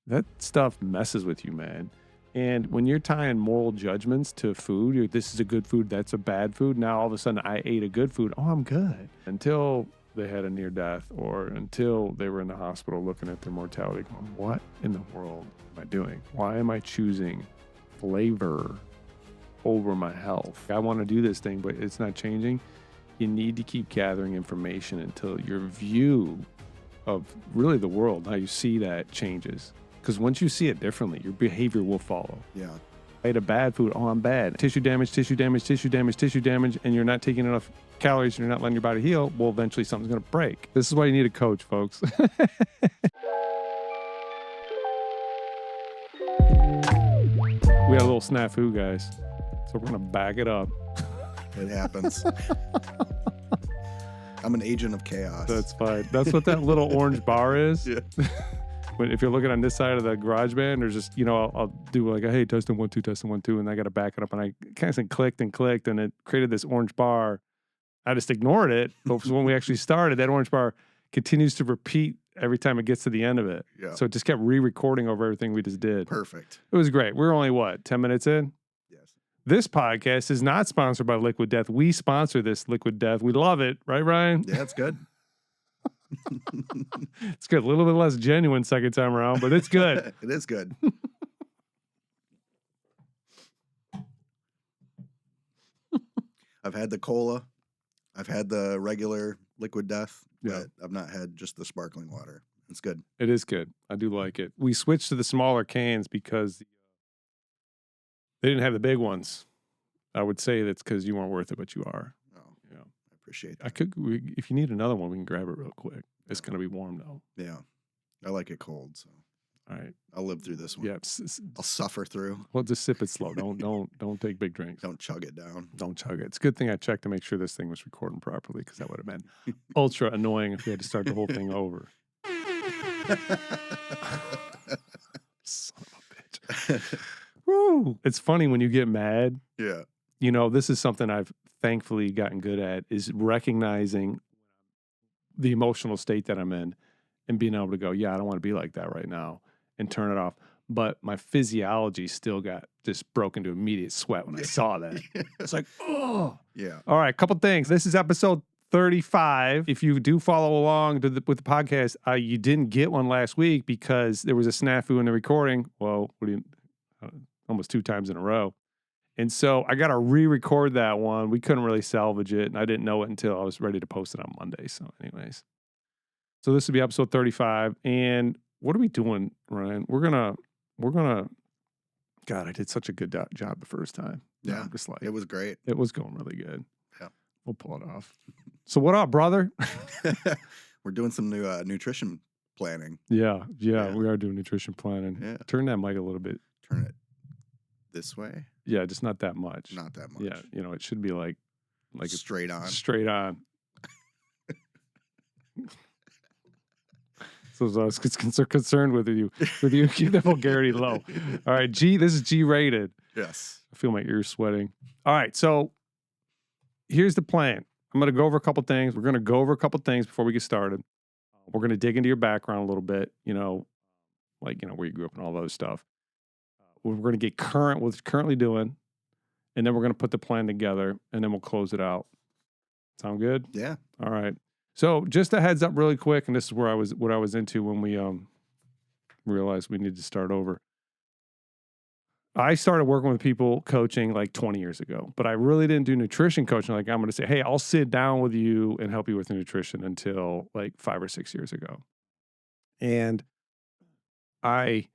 that stuff messes with you, man. And when you're tying moral judgments to food, this is a good food, that's a bad food. Now all of a sudden I ate a good food. Oh, I'm good. Until they had a near death or until they were in the hospital looking at their mortality going, what in the world am I doing? Why am I choosing flavor over my health? I want to do this thing, but it's not changing. You need to keep gathering information until your view of really the world, how you see that changes. Because once you see it differently, your behavior will follow. Yeah. I ate a bad food. Oh, I'm bad. Tissue damage, and you're not taking enough calories and you're not letting your body heal. Well, eventually something's going to break. This is why you need a coach, folks. We had a little snafu, guys. So we're going to back it up. It happens. I'm an agent of chaos. That's fine. That's what that little orange bar is. Yeah. If you're looking on this side of the garage band, there's just, I'll do like, hey, testing 1, 2, testing 1, 2, and I got to back it up. And I kind of clicked, and it created this orange bar. I just ignored it. But when we actually started, that orange bar continues to repeat every time it gets to the end of it. Yeah. So it just kept re-recording over everything we just did. Perfect. It was great. We're only, 10 minutes in? Yes. This podcast is not sponsored by Liquid Death. We sponsor this Liquid Death. We love it. Right, Ryan? Yeah, it's good. It's good. A little bit less genuine second time around, but it's good. It is good. I've had the cola. I've had the regular Liquid Death, but I've not had just the sparkling water. It's good. It is good. I do like it. We switched to the smaller cans because they didn't have the big ones. I would say that's because you weren't worth it, but you are. Appreciate that. If you need another one, we can grab it real quick. It's going to be warm though. Yeah. I like it cold, so. All right. I'll live through this one. Yeah. I'll suffer through. Well, just sip it slow. Don't take big drinks. Don't chug it down. Don't chug it. It's a good thing I checked to make sure this thing was recording properly, because that would have been ultra annoying if we had to start the whole thing over. Son of a bitch. Woo. It's funny when you get mad. Yeah. This is something I've thankfully gotten good at, is recognizing the emotional state that I'm in and being able to go, yeah, I don't want to be like that right now, and turn it off. But my physiology still got just broke into immediate sweat when I saw that. It's like, oh. Yeah. All right, couple things. This is episode 35. If you do follow along with the podcast, you didn't get one last week because there was a snafu in the recording. Well, almost 2 times in a row. And so I got to re-record that one. We couldn't really salvage it, and I didn't know it until I was ready to post it on Monday. So anyways, this will be episode 35. And what are we doing, Ryan? We're gonna. God, I did such a good job the first time. Yeah, just like, it was great. It was going really good. Yeah, we'll pull it off. So what up, brother? We're doing some new nutrition planning. Yeah, we are doing nutrition planning. Yeah. Turn that mic a little bit. Turn it this way. Yeah, just not that much. Not that much. Yeah, it should be like straight on. Straight on. So I was concerned with you. Keep the vulgarity low. All right, this is G-rated. Yes. I feel my ears sweating. All right, so here's the plan. I'm going to go over a couple things. We're going to go over a couple things before we get started. We're going to dig into your background a little bit, where you grew up and all that other stuff. We're going to get current with what you're currently doing, and then we're going to put the plan together, and then we'll close it out. Sound good? Yeah. All right. So just a heads up really quick, and this is what I was into when we realized we needed to start over. I started working with people coaching like 20 years ago, but I really didn't do nutrition coaching. Like, I'm going to say, hey, I'll sit down with you and help you with the nutrition until like 5 or 6 years ago. And I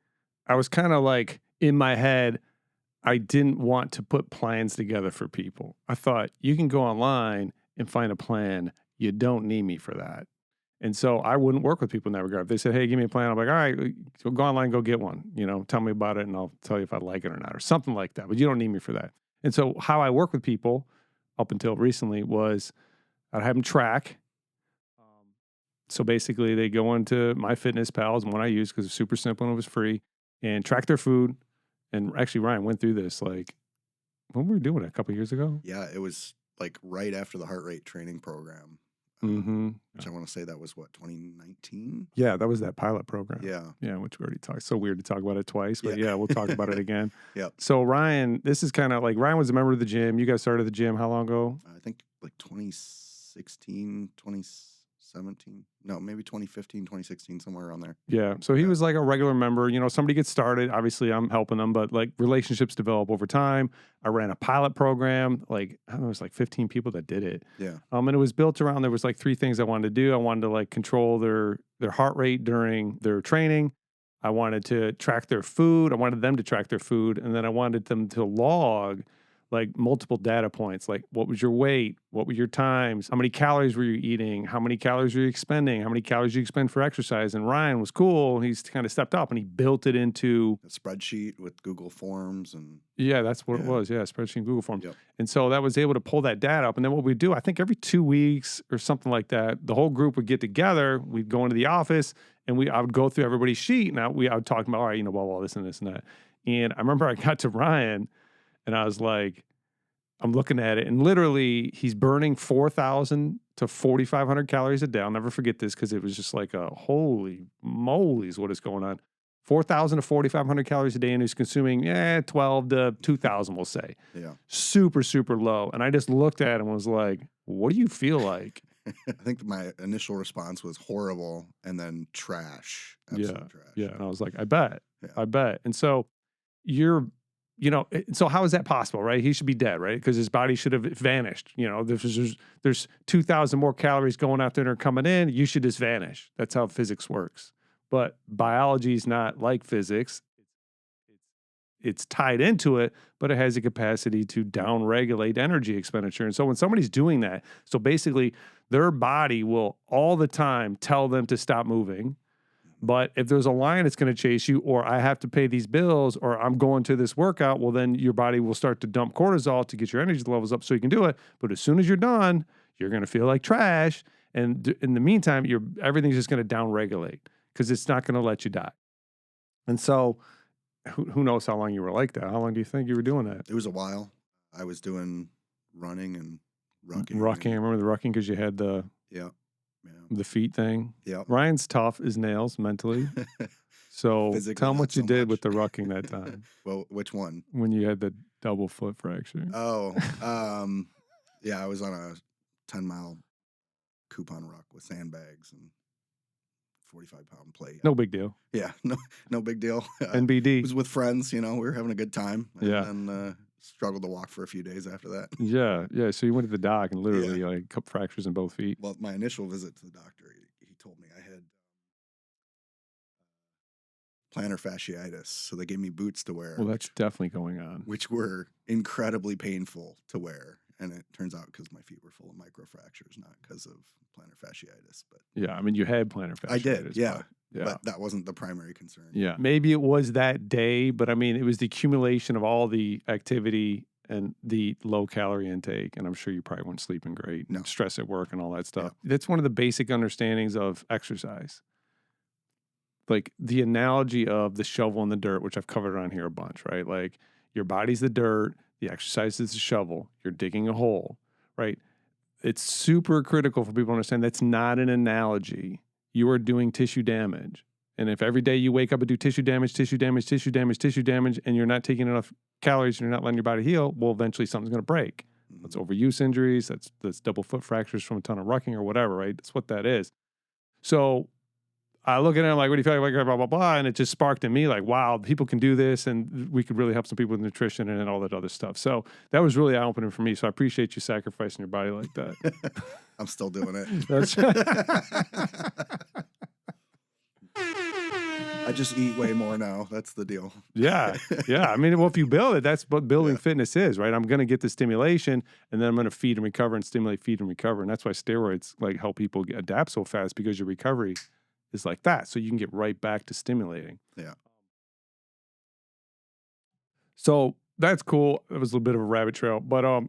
was kind of like, in my head, I didn't want to put plans together for people. I thought, you can go online and find a plan. You don't need me for that. And so I wouldn't work with people in that regard. If they said, hey, give me a plan, I'm like, all right, so go online, go get one. Tell me about it, and I'll tell you if I like it or not, or something like that. But you don't need me for that. And so how I work with people up until recently was I'd have them track. So basically, they go into MyFitnessPal, and what I use, because it's super simple and it was free, and track their food. And actually, Ryan went through this, like, when we were doing it a couple of years ago. Yeah, it was like right after the heart rate training program. which I want to say that was what, 2019? Yeah, that was that pilot program. Yeah, which we already talked. So weird to talk about it twice, but yeah, we'll talk about it again. Yep. So Ryan, this is kind of like Ryan was a member of the gym. You guys started the gym how long ago? I think like 2016, 2017. No, maybe 2015, 2016, somewhere around there. Yeah. So he was like a regular member. You know, somebody gets started. Obviously, I'm helping them, but like relationships develop over time. I ran a pilot program. Like, I don't know, it was like 15 people that did it. Yeah. And it was built around, there was like 3 things I wanted to do. I wanted to like control their heart rate during their training. I wanted to track their food. I wanted them to track their food. And then I wanted them to log like multiple data points, like what was your weight? What were your times? How many calories were you eating? How many calories were you expending? How many calories you expend for exercise? And Ryan was cool. He's kind of stepped up and he built it into a spreadsheet with Google Forms. And yeah, that's what it was. Yeah, spreadsheet and Google Forms. Yep. And so that was able to pull that data up. And then what we do, I think every 2 weeks or something like that, the whole group would get together. We'd go into the office and I would go through everybody's sheet. And I would talk about, all right, blah, blah, this and this and that. And I remember I got to Ryan and I was like, I'm looking at it, and literally he's burning 4,000 to 4,500 calories a day. I'll never forget this because it was just like a holy moly is what is going on. 4,000 to 4,500 calories a day, and he's consuming 12 to 2,000, we'll say. Yeah. Super, super low. And I just looked at him and was like, what do you feel like? I think my initial response was horrible and then trash. Absolute trash. Yeah. And I was like, I bet. Yeah. I bet. And so so how is that possible, right? He should be dead, right? Because his body should have vanished. There's 2,000 more calories going out there and are coming in. You should just vanish. That's how physics works. But biology is not like physics. It's tied into it, but it has a capacity to downregulate energy expenditure. And so when somebody's doing that, so basically their body will all the time tell them to stop moving. But if there's a lion that's going to chase you, or I have to pay these bills, or I'm going to this workout, well, then your body will start to dump cortisol to get your energy levels up so you can do it. But as soon as you're done, you're going to feel like trash. And in the meantime, everything's just going to downregulate because it's not going to let you die. And so who knows how long you were like that? How long do you think you were doing that? It was a while. I was doing running and rucking. I remember the rucking because you had the... Yeah. The feet thing. Yeah. Ryan's tough as nails mentally. So Physically, tell him what you so did much. with the rucking that time. Well, which one? When you had the double foot fracture. Oh, yeah, I was on a 10-mile coupon ruck with sandbags and 45-pound plate. No big deal. Yeah, no big deal. NBD. It was with friends, we were having a good time. Yeah. And struggled to walk for a few days after that. Yeah. So you went to the doc and literally like cup fractures in both feet. Well, my initial visit to the doctor, he told me I had plantar fasciitis, so they gave me boots to wear. Well, that's definitely going on. Which were incredibly painful to wear. And it turns out because my feet were full of microfractures, not because of plantar fasciitis. But yeah, I mean, you had plantar fasciitis. I did, yeah. Yeah. But that wasn't the primary concern. Yeah. Maybe it was that day, but I mean, it was the accumulation of all the activity and the low calorie intake. And I'm sure you probably weren't sleeping great. No. Stress at work and all that stuff. Yeah. That's one of the basic understandings of exercise. Like the analogy of the shovel in the dirt, which I've covered around here a bunch, right? Like your body's the dirt, the exercise is the shovel, you're digging a hole, right? It's super critical for people to understand that's not an analogy. You are doing tissue damage. And if every day you wake up and do tissue damage, and you're not taking enough calories and you're not letting your body heal, well, eventually something's going to break. That's overuse injuries. That's double foot fractures from a ton of rucking or whatever, right? That's what that is. So I look at it, I'm like, what do you feel like? Blah, blah, blah. And it just sparked in me like, wow, people can do this and we could really help some people with nutrition and all that other stuff. So that was really eye-opening for me. So I appreciate you sacrificing your body like that. I'm still doing it. That's I just eat way more now. That's the deal. Yeah. I mean, well, if you build it, that's what building fitness is, right? I'm going to get the stimulation and then I'm going to feed and recover and stimulate, feed and recover. And that's why steroids like help people adapt so fast because your recovery is like that. So you can get right back to stimulating. Yeah. So that's cool. It was a little bit of a rabbit trail, but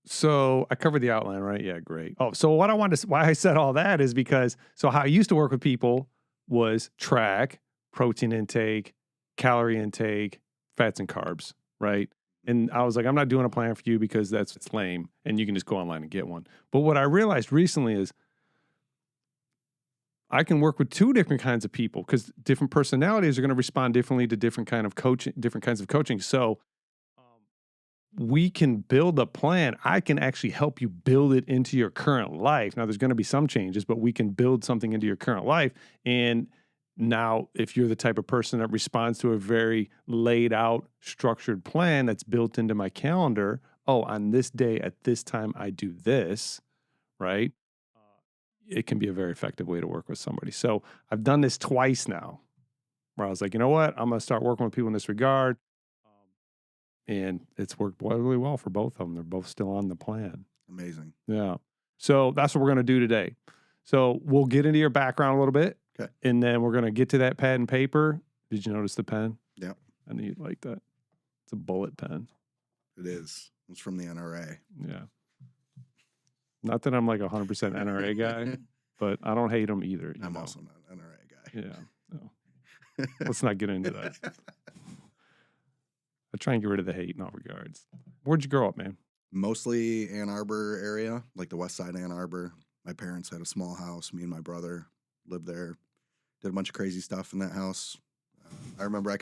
so I covered the outline, right? Yeah, great. Oh, so why I said all that is because, so how I used to work with people was track, protein intake, calorie intake, fats and carbs, right? And I was like, I'm not doing a plan for you because it's lame and you can just go online and get one. But what I realized recently is I can work with two different kinds of people because different personalities are going to respond differently to different kinds of coaching. So we can build a plan. I can actually help you build it into your current life. Now, there's going to be some changes, but we can build something into your current life. And now, if you're the type of person that responds to a very laid out, structured plan that's built into my calendar, on this day at this time, I do this, right? It can be a very effective way to work with somebody. So I've done this twice now where I was like, you know what? I'm going to start working with people in this regard. And it's worked really well for both of them. They're both still on the plan. Amazing. Yeah. So that's what we're going to do today. So we'll get into your background a little bit. Okay. And then we're going to get to that pad and paper. Did you notice the pen? Yeah. I knew you'd like that. It's a bullet pen. It is. It's from the NRA. Yeah. Not that I'm like 100% NRA guy, but I don't hate them either. I'm also not an NRA guy. Yeah. No. Let's not get into that. I try and get rid of the hate in all regards. Where'd you grow up, man? Mostly Ann Arbor area, like the west side of Ann Arbor. My parents had a small house. Me and my brother lived there. Did a bunch of crazy stuff in that house. I remember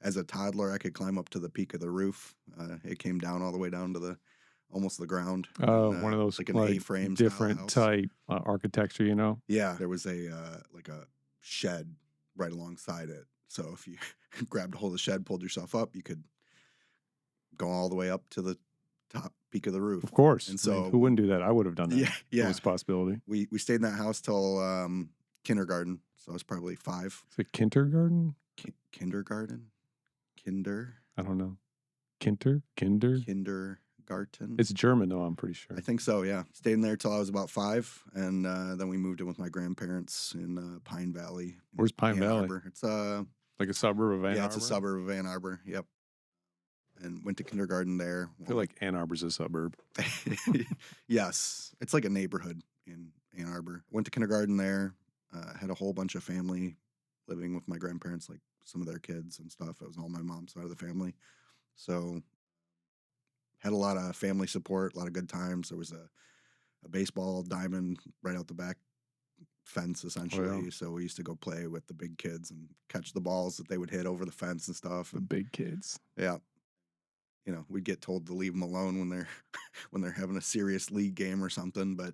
as a toddler, I could climb up to the peak of the roof. It came down all the way down to almost the ground. Oh, one of those like an A-frame different type architecture, you know? Yeah, there was a shed right alongside it. So if you grabbed a hold of the shed, pulled yourself up, you could go all the way up to the top peak of the roof. Of course. And so who wouldn't do that? I would have done that. Yeah. It was a possibility. We stayed in that house till kindergarten. So I was probably 5. Is it kindergarten? Kindergarten? I don't know. Kindergarten? It's German, though, I'm pretty sure. I think so, yeah. Stayed in there till I was about 5, and then we moved in with my grandparents in Pine Valley. Where's Pine Valley? Arbor. It's like a suburb of Ann Arbor? Yeah, it's a suburb of Ann Arbor, yep. And went to kindergarten there. I feel like Ann Arbor's a suburb. Yes. It's like a neighborhood in Ann Arbor. Went to kindergarten there. Had a whole bunch of family living with my grandparents, like some of their kids and stuff. It was all my mom's side of the family. So had a lot of family support, a lot of good times. There was a baseball diamond right out the back fence, essentially. Oh, yeah. So we used to go play with the big kids and catch the balls that they would hit over the fence and stuff. The big kids. Yeah. You know, we'd get told to leave them alone when they're having a serious league game or something, but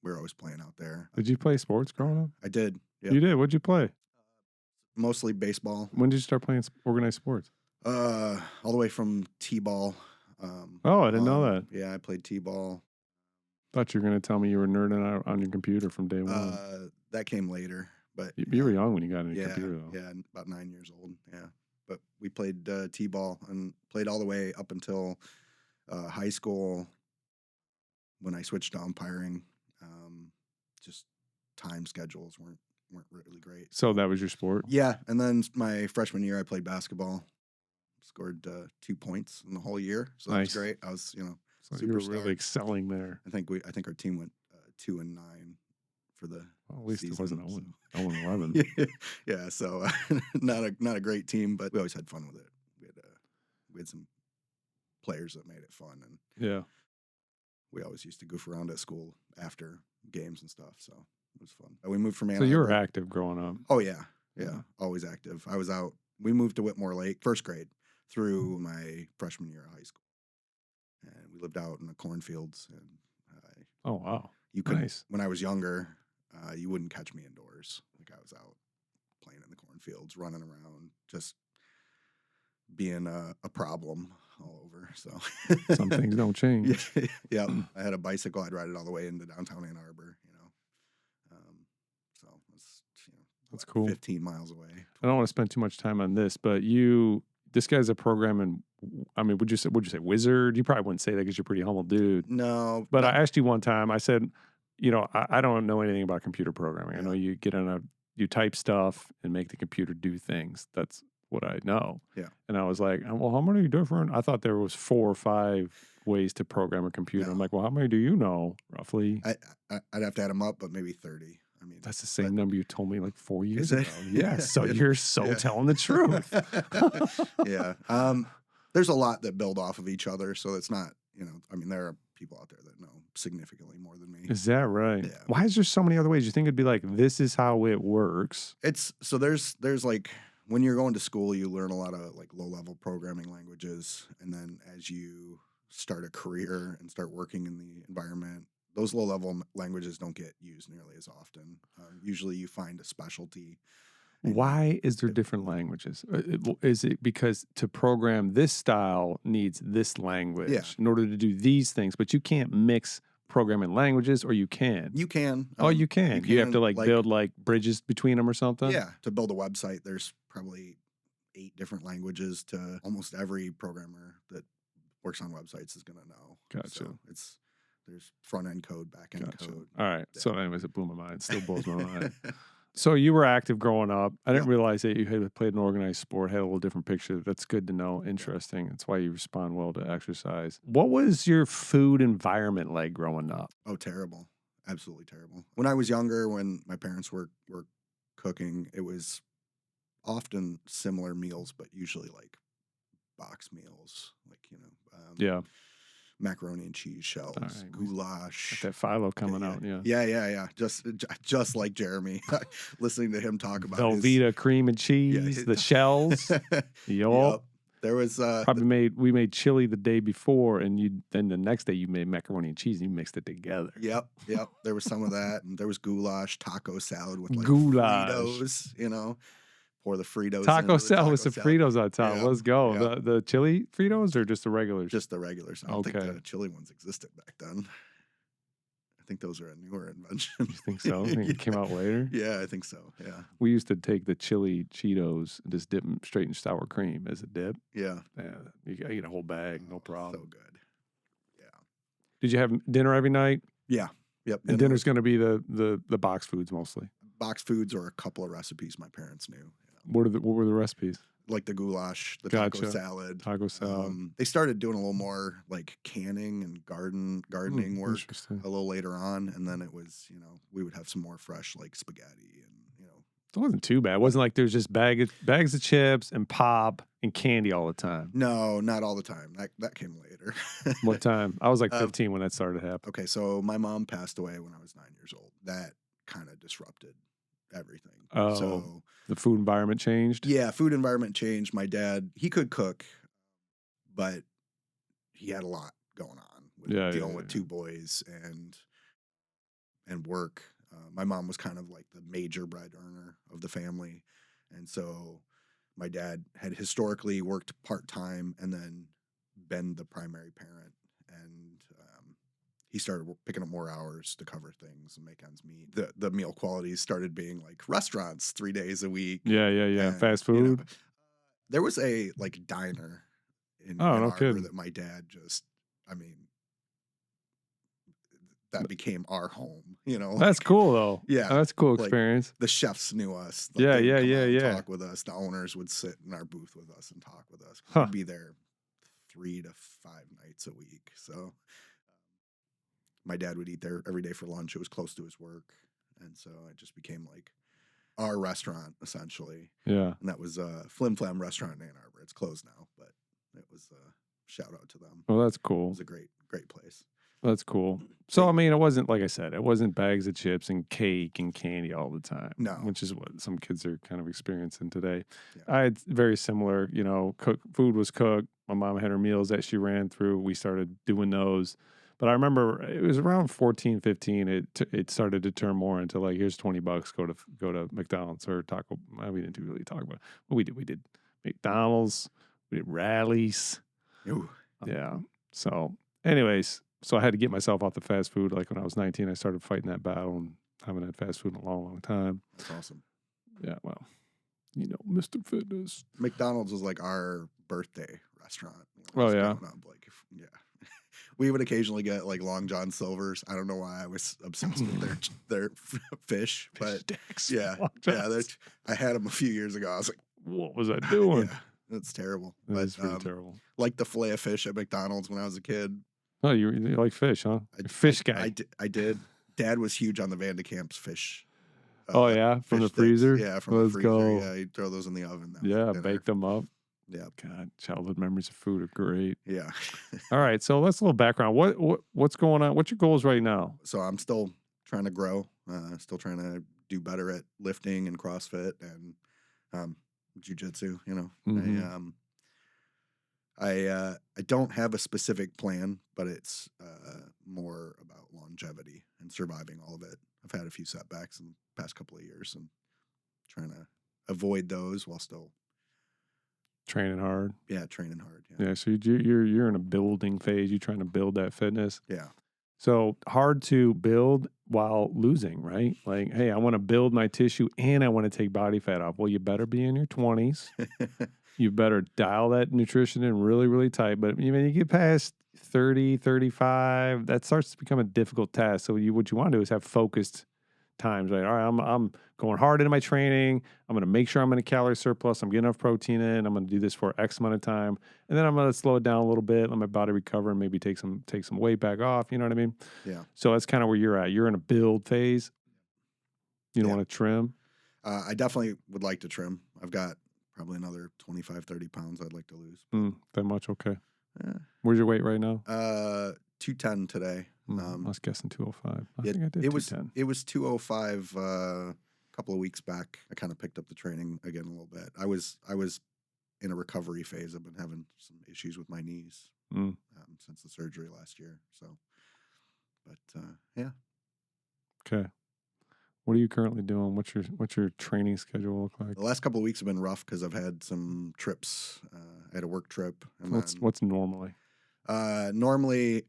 we were always playing out there. Did you play sports growing up? I did. Yep. You did? What'd you play? Mostly baseball. When did you start playing organized sports? All the way from T-ball. I didn't know that. Yeah, I played T-ball. Thought you were going to tell me you were nerding out on your computer from day one. That came later, but you were young when you got into your computer, though. Yeah, about 9 years old. Yeah, but we played T-ball and played all the way up until high school when I switched to umpiring. Just time schedules weren't really great. So that was your sport? Yeah, and then my freshman year I played basketball. Scored 2 points in the whole year, so that was great. I was, so you were really excelling there. I think our team went 2-9 for the. Well, at least season, it wasn't 0-11. Yeah, so not a great team, but we always had fun with it. We had some players that made it fun, and yeah, we always used to goof around at school after games and stuff. So it was fun. We moved from Ann So you were Arbor. active growing up. Oh yeah, always active. I was out. We moved to Whitmore Lake, first grade, through my freshman year of high school, and we lived out in the cornfields. And oh wow, you could nice. When I was younger, you wouldn't catch me indoors. Like I was out playing in the cornfields, running around, just being a problem all over. So some things don't change. Yeah. I had a bicycle. I'd ride it all the way into downtown Ann Arbor. So it's that's cool. 15 miles away. I don't want to spend too much time on this, but this guy's a programming. I mean, would you say wizard? You probably wouldn't say that because you're a pretty humble dude. No, but I asked you one time. I said, I don't know anything about computer programming. I know you you type stuff and make the computer do things. That's what I know. Yeah. And I was like, well, how many different? I thought there was 4 or 5 ways to program a computer. No. I'm like, well, how many do you know roughly? I'd have to add them up, but maybe 30. I mean, that's the same number you told me like 4 years Is it? ago. Yeah. So you're telling the truth. Yeah. there's a lot that build off of each other. So it's not, I mean, there are people out there that know significantly more than me. Is that right? Yeah. Why is there so many other ways? You think it'd be like, this is how it works? So there's like, when you're going to school, you learn a lot of like low-level programming languages. And then as you start a career and start working in the environment, those low-level languages don't get used nearly as often. Usually you find a specialty. Why is there different languages? Is it because to program this style needs this language in order to do these things, but you can't mix programming languages, or you can? You can. You can. You have to like build like bridges between them or something? Yeah. To build a website, there's probably 8 different languages to almost every programmer that works on websites is going to know. Gotcha. So there's front end code, back end code. All right. Yeah. So anyways, it blew my mind. It still blows my mind. So you were active growing up. I didn't realize that you had played an organized sport, had a little different picture. That's good to know. Interesting. That's why you respond well to exercise. What was your food environment like growing up? Oh, terrible. Absolutely terrible. When I was younger, when my parents were cooking, it was often similar meals, but usually like box meals, like, macaroni and cheese shells, goulash. Got that Philo coming out, Yeah. Just like Jeremy, listening to him talk about Velveeta cream and cheese, the shells. Yup. There was we made chili the day before, and then the next day you made macaroni and cheese, and you mixed it together. Yep. There was some of that, and there was goulash, taco salad with like Fritos, pour the Fritos. Taco salad with some Fritos on top. Yeah. Let's go. Yeah. The chili Fritos or just the regulars? Just the regulars. I don't think the chili ones existed back then. I think those are a newer invention. You think so? I think it came out later? Yeah, I think so. Yeah. We used to take the chili Cheetos and just dip them straight in sour cream as a dip. Yeah. You can eat a whole bag, no problem. So good. Yeah. Did you have dinner every night? Yeah. Yep. And dinner's going to be the box foods mostly. Box foods or a couple of recipes my parents knew. What were the recipes? Like the goulash, the taco salad. Taco salad. They started doing a little more like canning and gardening work a little later on, and then it was, we would have some more fresh like spaghetti and It wasn't too bad. It wasn't like there's just bags of chips and pop and candy all the time. No, not all the time. That came later. What time? I was like 15 when that started happening. Okay, so my mom passed away when I was 9 years old. That kind of disrupted everything. Oh, so the food environment changed? Yeah, food environment changed. My dad, he could cook, but he had a lot going on with dealing with 2 boys and work. My mom was kind of like the major bread earner of the family. And so my dad had historically worked part-time and then been the primary parent. And he started picking up more hours to cover things and make ends meet. The meal qualities started being like restaurants 3 days a week. Yeah. And, fast food. There was a like diner in Ann Arbor Arbor that my dad that became our home, That's cool though. Yeah. That's a cool experience. Like, the chefs knew us. Like, yeah. Talk with us. The owners would sit in our booth with us and talk with us. Huh. We'd be there 3 to 5 nights a week. So my dad would eat there every day for lunch. It was close to his work. And so it just became like our restaurant, essentially. Yeah. And that was a Flim Flam restaurant in Ann Arbor. It's closed now, but it was a shout out to them. Well, that's cool. It was a great place. That's cool. So, I mean, it wasn't, like I said, it wasn't bags of chips and cake and candy all the time. No. Which is what some kids are kind of experiencing today. Yeah. I had very similar, food was cooked. My mom had her meals that she ran through. We started doing those. But I remember it was around 14, 15. It started to turn more into like, here's $20, go to McDonald's or Taco. Well, we didn't really talk about it. But we did McDonald's. We did Rallies. Ooh. Yeah. So, anyways, I had to get myself off the fast food. Like when I was 19, I started fighting that battle and haven't had fast food in a long, long time. That's awesome. Yeah. Well, Mr. Fitness. McDonald's was like our birthday restaurant. Oh yeah. Yeah. We would occasionally get like Long John Silver's. I don't know why I was obsessed with their fish, but sticks. Yeah. I had them a few years ago. I was like, what was I doing? Yeah, that's terrible. That's pretty terrible. Like the filet of fish at McDonald's when I was a kid. Oh, you like fish, huh? Fish guy. I did. Dad was huge on the Van de Kamp's fish. From the freezer? Yeah, from the freezer. Go. Yeah, he'd throw those in the oven. Yeah, bake them up. Yeah. God, childhood memories of food are great. Yeah. All right, so let's a little background. What's going on? What's your goals right now? So I'm still trying to grow, still trying to do better at lifting and CrossFit and jiu-jitsu, you know. Mm-hmm. I don't have a specific plan, but it's more about longevity and surviving all of it. I've had a few setbacks in the past couple of years and trying to avoid those while still Training hard. training hard. Yeah, so you're in a building phase. You're trying to build that fitness. Yeah. So hard to build while losing, right? Like, hey, I want to build my tissue and I want to take body fat off. Well, you better be in your 20s. You better dial that nutrition in really, really tight. But when you get past 30, 35, that starts to become a difficult task. So what you want to do is have focused times, right? All right, I'm going hard into my training. I'm going to make sure I'm in a calorie surplus. I'm getting enough protein in. I'm going to do this for X amount of time, and then I'm going to slow it down a little bit, let my body recover, and maybe take some weight back off. You know what I mean? Yeah. So that's kind of where you're at. You're in a build phase. You don't want to trim. I definitely would like to trim. I've got probably another 25, 30 pounds I'd like to lose. That much? Okay. Yeah. Where's your weight right now? 210 today. I was guessing 205. I it, think I did it was 210. It was 205 a couple of weeks back. I kind of picked up the training again a little bit. I was in a recovery phase. I've been having some issues with my knees since the surgery last year. So, but yeah. Okay. What are you currently doing? What's your training schedule look like? The last couple of weeks have been rough because I've had some trips. I had a work trip. And What's normally? Normally,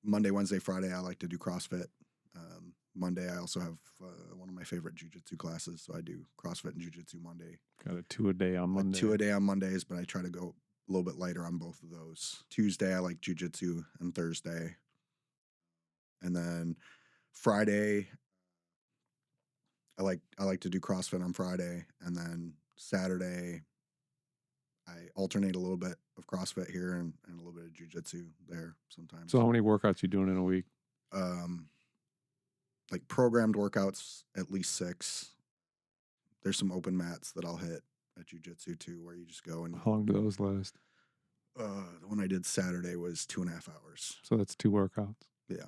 Monday, Wednesday, Friday, I like to do CrossFit. Monday, I also have one of my favorite jiu-jitsu classes, so I do CrossFit and Jiu-Jitsu Monday. Got a 2-a-day on Monday. 2-a-day on Mondays, but I try to go a little bit lighter on both of those. Tuesday, I like jiu-jitsu, and Thursday. And then Friday, I like to do CrossFit on Friday, and then Saturday, I alternate a little bit of CrossFit here and a little bit of jiu-jitsu there sometimes. So how many workouts you doing in a week? Like programmed workouts, at least 6. There's some open mats that I'll hit at jiu-jitsu too, where you just go and. How long do those last? The one I did Saturday was 2.5 hours. So that's 2 workouts. Yeah.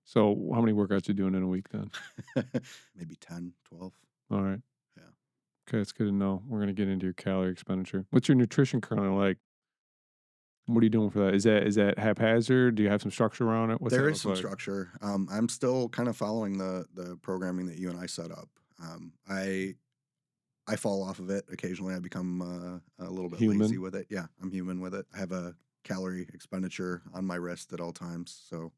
So how many workouts you doing in a week then? Maybe 10, 12. All right. Yeah. Okay, it's good to know. We're gonna get into your calorie expenditure. What's your nutrition currently like? What are you doing for that? Is that haphazard? Do you have some structure around it? There is some structure. I'm still kind of following the programming that you and I set up. I fall off of it occasionally. I become a little bit lazy with it. Yeah, I'm human with it. I have a calorie expenditure on my wrist at all times, so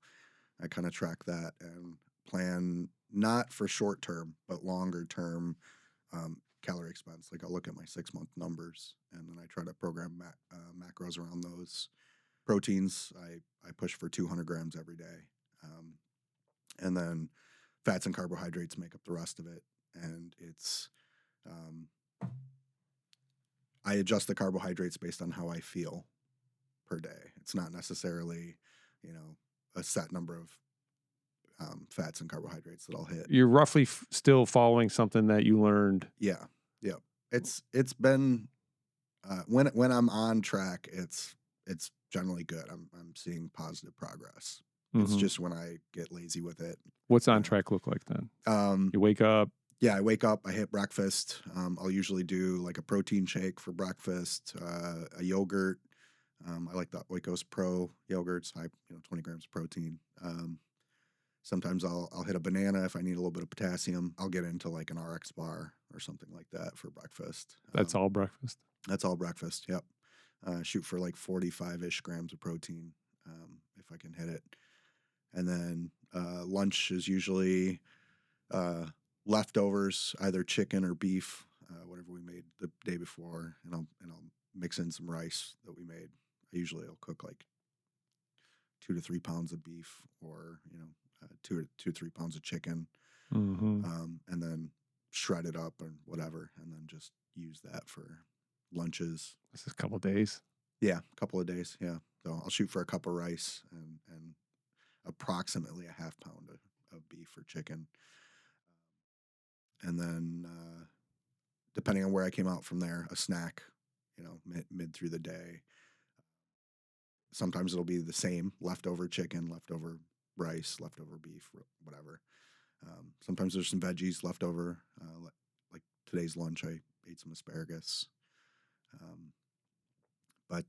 I kind of track that and plan not for short term but longer term calorie expense. Like I'll look at my 6-month numbers and then I try to program macros around those. Proteins, I push for 200 grams every day, and then fats and carbohydrates make up the rest of it. And it's I adjust the carbohydrates based on how I feel per day. It's not necessarily, a set number of fats and carbohydrates that I'll hit. You're roughly still following something that you learned. Yeah. It's been when I'm on track, it's generally good. I'm seeing positive progress. It's just when I get lazy with it. What's on track look like then? You wake up. Yeah, I wake up, I hit breakfast. I'll usually do like a protein shake for breakfast, a yogurt. I like the Oikos Pro yogurts, 20 grams of protein. Sometimes I'll hit a banana if I need a little bit of potassium. I'll get into like an RX bar or something like that for breakfast. That's all breakfast? That's all breakfast, yep. Shoot for like 45-ish grams of protein if I can hit it. And then lunch is usually leftovers, either chicken or beef, whatever we made the day before, and I'll mix in some rice that we made. I'll cook like 2 to 3 pounds of beef, or 2 to 3 pounds of chicken, and then shred it up or whatever, and then just use that for lunches. This is a couple of days. Yeah, a couple of days. Yeah, so I'll shoot for a cup of rice and approximately a half pound of beef or chicken. And then, depending on where I came out from there, a snack, mid through the day. Sometimes it'll be the same, leftover chicken, leftover rice, leftover beef, whatever. Sometimes there's some veggies left over. Like today's lunch, I ate some asparagus. But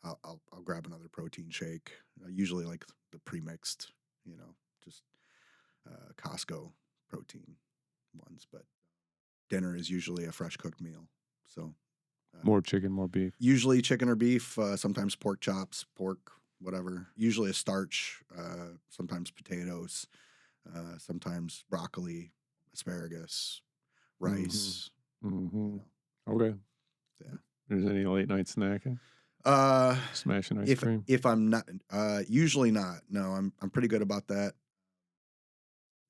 I'll grab another protein shake. Usually like the pre-mixed, just Costco protein ones. But dinner is usually a fresh cooked meal. So more chicken, more beef. Usually chicken or beef. Sometimes pork chops, pork, whatever. Usually a starch. Sometimes potatoes. Sometimes broccoli, asparagus, rice. Mm-hmm. Okay. Yeah. There's any late night snacking? Smashing ice cream? If I'm not, usually not. No, I'm pretty good about that.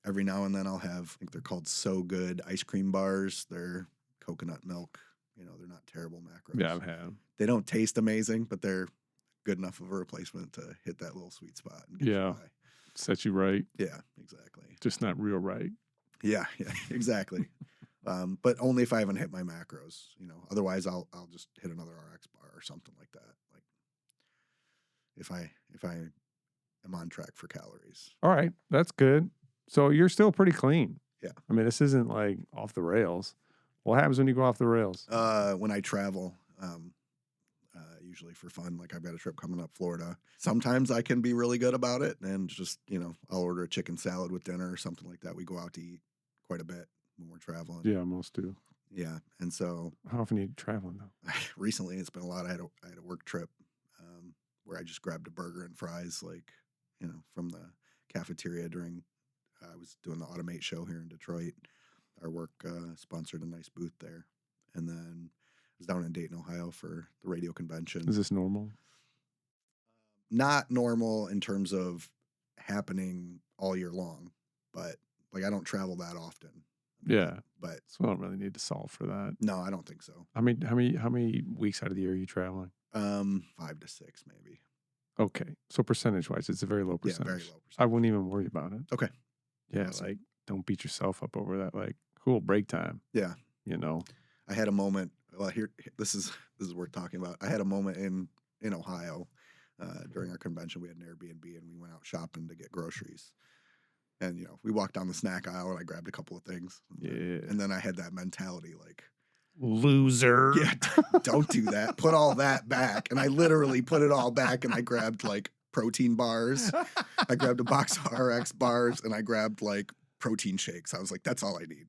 Every now and then I'll have, I think they're called So Good ice cream bars. They're coconut milk. They're not terrible macros. Yeah, I've had them. They don't taste amazing, but they're good enough of a replacement to hit that little sweet spot. And get you by. Set you right. Yeah, exactly. Just not real right. Yeah, exactly. But only if I haven't hit my macros. Otherwise I'll just hit another RX bar or something like that. Like if I am on track for calories. All right, that's good. So you're still pretty clean. Yeah. I mean, this isn't like off the rails. What happens when you go off the rails? When I travel, usually for fun, like I've got a trip coming up Florida. Sometimes I can be really good about it and just, I'll order a chicken salad with dinner or something like that. We go out to eat quite a bit when we're traveling. Yeah, most do. Yeah. And so how often are you traveling though? Recently it's been a lot. I had a work trip where I just grabbed a burger and fries, like, from the cafeteria during, I was doing the Automate show here in Detroit. Our work sponsored a nice booth there. And then I was down in Dayton, Ohio for the radio convention. Is this normal? Not normal in terms of happening all year long, but like I don't travel that often. Yeah. But so I don't really need to solve for that. No, I don't think so. How many weeks out of the year are you traveling? 5 to 6 maybe. Okay. So percentage wise, it's a very low percentage. Yeah, very low percentage. I wouldn't even worry about it. Okay. Yeah, awesome. like don't beat yourself up over that. Like, cool, break time. Yeah. I had a moment. Well, here, this is worth talking about. I had a moment in Ohio during our convention. We had an Airbnb and we went out shopping to get groceries. And we walked down the snack aisle and I grabbed a couple of things. And then I had that mentality like, loser. Yeah, don't do that. Put all that back. And I literally put it all back and I grabbed like protein bars. I grabbed a box of RX bars and I grabbed like protein shakes. I was like, that's all I need.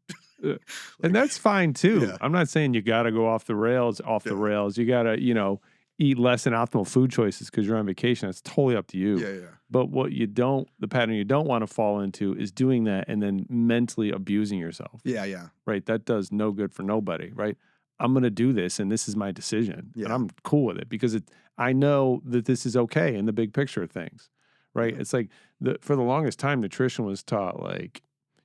And that's fine too. Yeah. I'm not saying you got to go off the rails, the rails. You got to, eat less than optimal food choices because you're on vacation. That's totally up to you. Yeah. But the pattern you don't want to fall into is doing that and then mentally abusing yourself. Yeah. Right. That does no good for nobody. Right. I'm going to do this and this is my decision. Yeah. And I'm cool with it because I know that this is okay in the big picture of things. Right. Yeah. It's like for the longest time, nutrition was taught like,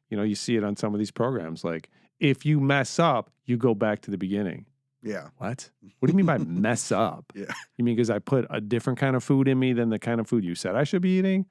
you see it on some of these programs. Like if you mess up, you go back to the beginning. Yeah. What do you mean by mess up? Yeah. You mean because I put a different kind of food in me than the kind of food you said I should be eating?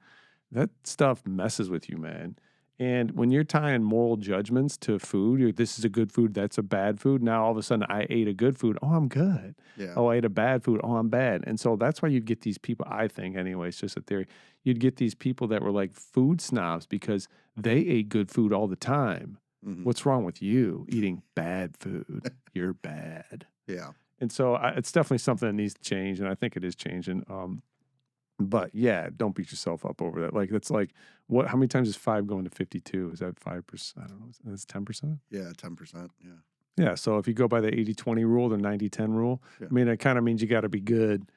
That stuff messes with you, man. And when you're tying moral judgments to food, this is a good food, that's a bad food. Now all of a sudden I ate a good food. Oh, I'm good. Yeah. Oh, I ate a bad food. Oh, I'm bad. And so that's why you'd get these people, I think anyway, it's just a theory. You'd get these people that were like food snobs because they ate good food all the time. Mm-hmm. What's wrong with you eating bad food? You're bad. Yeah. And so it's definitely something that needs to change, and I think it is changing. But yeah, don't beat yourself up over that. Like that's like what? How many times is 5 going to 52? Is that 5%? I don't know. That's 10%. Yeah, 10%. Yeah. Yeah. So if you go by the 80-20 rule, the 90-10 rule, I mean, it kind of means you got to be good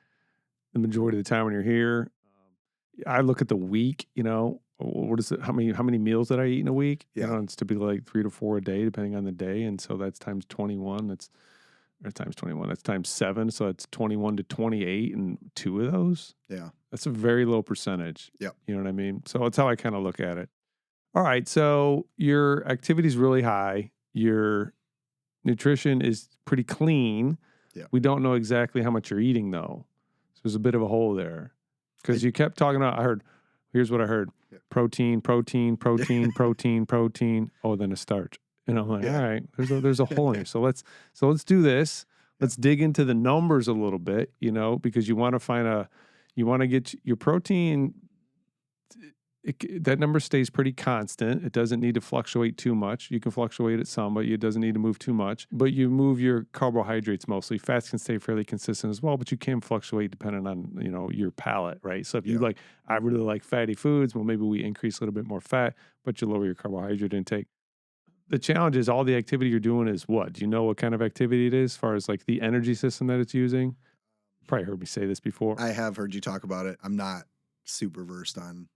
the majority of the time when you're here. I look at the week. What is it? How many meals did I eat in a week? Yeah. It's typically like 3 to 4 a day, depending on the day, and so that's times 21. That's times 21. That's times 7. So it's 21 to 28 and 2 of those. Yeah. That's a very low percentage. Yep. You know what I mean? So that's how I kind of look at it. All right. So your activity is really high. Your nutrition is pretty clean. Yeah. We don't know exactly how much you're eating though. So there's a bit of a hole there because you kept talking about, here's what I heard. Yeah. Protein. Oh, then a starch. And I'm like, all right, there's a hole in here. So let's do this. Let's dig into the numbers a little bit, you know, because you want to get your protein. That number stays pretty constant. It doesn't need to fluctuate too much. You can fluctuate it some, but it doesn't need to move too much. But you move your carbohydrates mostly. Fats can stay fairly consistent as well, but you can fluctuate depending on, you know, your palate, right? So if you like, I really like fatty foods, well, maybe we increase a little bit more fat, but you lower your carbohydrate intake. The challenge is all the activity you're doing is what? Do you know what kind of activity it is as far as like the energy system that it's using? Probably heard me say this before. I have heard you talk about it. I'm not super versed on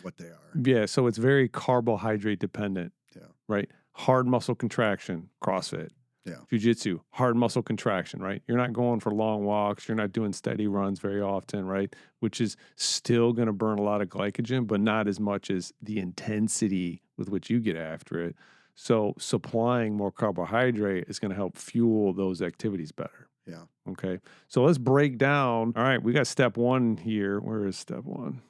what they are. Yeah, so it's very carbohydrate dependent. Yeah. Right? Hard muscle contraction, CrossFit. Yeah. Jiu-Jitsu, hard muscle contraction, right? You're not going for long walks. You're not doing steady runs very often, right? Which is still going to burn a lot of glycogen, but not as much as the intensity with which you get after it. So supplying more carbohydrate is going to help fuel those activities better. Yeah. Okay. So let's break down. All right. We got step 1 here. Where is step 1?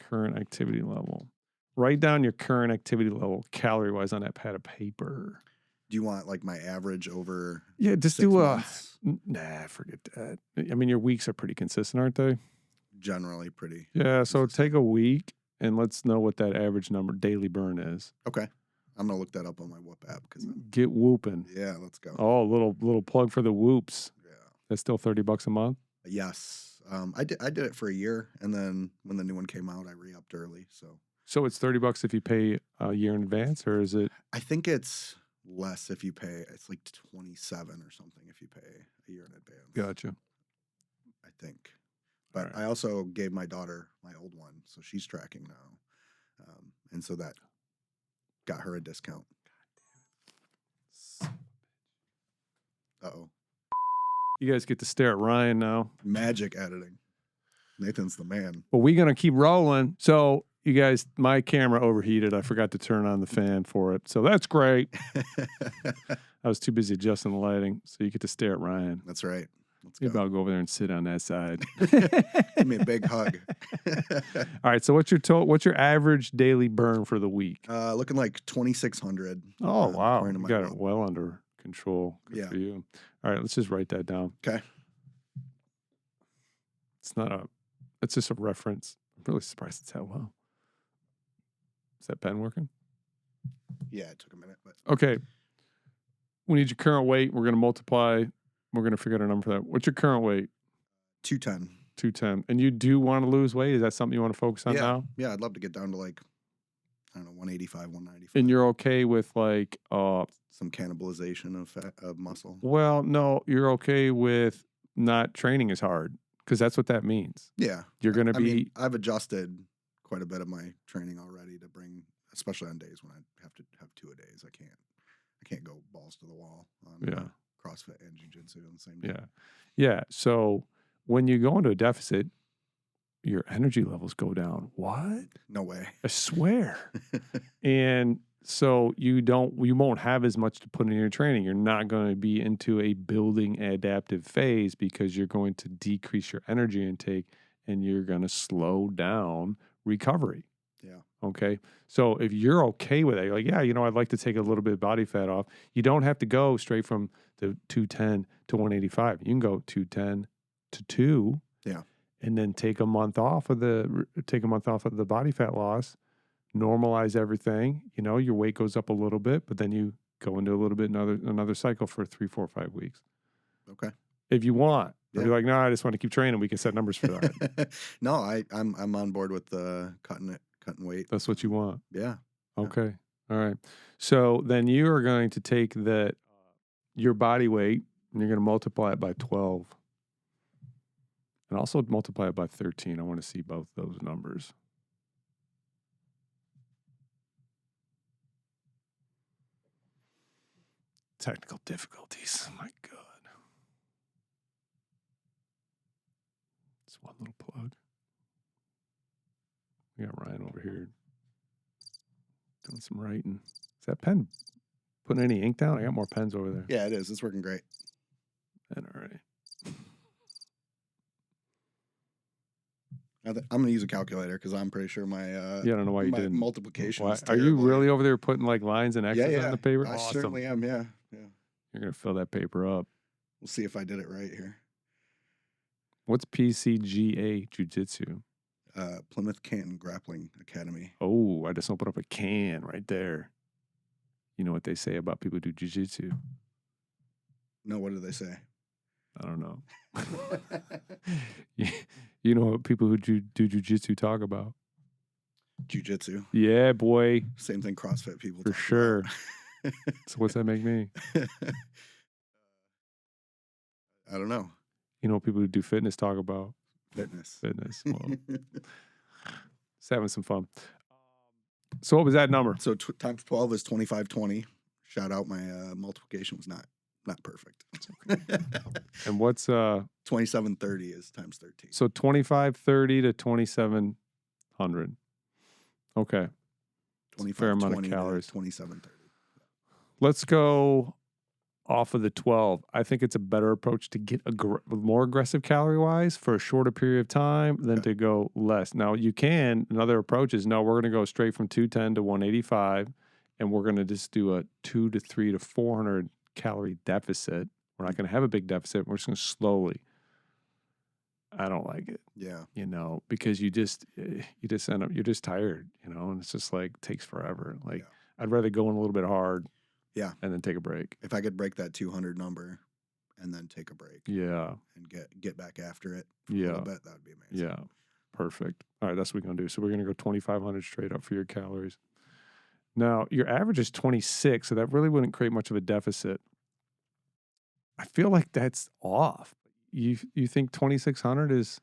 Current activity level. Write down your current activity level calorie-wise on that pad of paper. Do you want like my average over? Yeah, just 6 do months? Nah, forget that. I mean, your weeks are pretty consistent, aren't they? Generally pretty. Yeah, so take a week and let's know what that average number daily burn is. Okay. I'm gonna look that up on my Whoop app because Get whooping. yeah, let's go. Oh, little plug for the whoops. Yeah. That's still $30 a month. Yes. I did it for a year, and then when the new one came out, I re-upped early. So it's $30 if you pay a year in advance, or is it? I think it's less if you pay. It's like 27 or something if you pay a year in advance. Gotcha. I think. But Right. I also gave my daughter my old one, so she's tracking now, and so that got her a discount. Uh-oh. You guys get to stare at Ryan now. Magic editing. Nathan's the man. But we're going to keep rolling. So, you guys, my camera overheated. I forgot to turn on the fan for it. So, that's great. I was too busy adjusting the lighting. So, you get to stare at Ryan. That's right. Let's Maybe go. I'll go over there and sit on that side. Give me a big hug. All right. So, what's your average daily burn for the week? Looking like 2,600. Oh, wow. according to You my got Whoop. it well under control. Good Yeah. for you. All right. Let's just write that down. Okay. It's just a reference. I'm really surprised it's that well. Is that pen working? Yeah, it took a minute, but Okay. We need your current weight. We're going to multiply. We're going to figure out a number for that. What's your current weight? 210. 210. And you do want to lose weight? Is that something you want to focus on Yeah. now? Yeah, I'd love to get down to like, I don't know, 185, 195. And you're okay with like, some cannibalization of fat, of muscle. well, no, you're okay with not training as hard because that's what that means. Yeah. You're going to I be, mean, I've adjusted quite a bit of my training already to bring, especially on days when I have to have 2 a days. I can't go balls to the wall on Yeah. CrossFit and Jiu-Jitsu on the same day. yeah. Yeah. So when you go into a deficit, your energy levels go down. What? No way. I swear. And so you won't have as much to put in your training. You're not going to be into a building adaptive phase because you're going to decrease your energy intake and you're going to slow down recovery. Yeah. Okay. So if you're okay with it, you're like, yeah, I'd like to take a little bit of body fat off. You don't have to go straight from the 210 to 185. You can go 210 to 2. Yeah. And then take a month off of the body fat loss. Normalize everything, your weight goes up a little bit, but then you go into a little bit another cycle for 3, 4, 5 weeks. Okay. If you want. Yeah. If you're like, no, I just want to keep training, we can set numbers for that. No, I'm on board with cutting weight. That's what you want. Yeah. Okay. All right. So then you are going to take your body weight and you're going to multiply it by 12. And also multiply it by 13. I want to see both those numbers. Technical difficulties. My God. It's one little plug. We got Ryan over here doing some writing. Is that pen putting any ink down? I got more pens over there. Yeah, it is. It's working great. And all right. I'm going to use a calculator because I'm pretty sure my Yeah, I don't know why you my didn't. multiplication Why, is are you terrible. really over there putting like lines and X's Yeah. on the paper? I Awesome. certainly am. Yeah. You're going to fill that paper up. We'll see if I did it right here. What's PCGA Jiu-Jitsu? Plymouth Canton Grappling Academy. Oh, I just opened up a can right there. You know what they say about people who do jiu-jitsu? No, what do they say? I don't know. You know what people who do jiu-jitsu talk about? Jiu-Jitsu. Yeah, boy. Same thing CrossFit people For talk sure. about. So what's that make me? I don't know. You know what people who do fitness talk about? Fitness. Well, just having some fun. So what was that number? So times 12 is 2520. Shout out, my multiplication was not perfect. And what's 2730 is times 13. So 2530 to 2700. Okay. 25, fair amount of 20 calories. 2730. Let's go off of the 12. I think it's a better approach to get more aggressive calorie-wise for a shorter period of time than to go less. Now, another approach is, no, we're going to go straight from 210 to 185, and we're going to just do a 2 to 3 to 400 calorie deficit. We're not going to have a big deficit. We're just going to slowly. I don't like it. Yeah. Because you just end up, you're just tired, and it's just like takes forever. Like, I'd rather go in a little bit hard. Yeah. And then take a break. If I could break that 200 number and then take a break. Yeah. And get back after it for a little bit, that would be amazing. Yeah. Perfect. All right, that's what we're going to do. So we're going to go 2,500 straight up for your calories. Now, your average is 26, so that really wouldn't create much of a deficit. I feel like that's off. You think 2,600 is,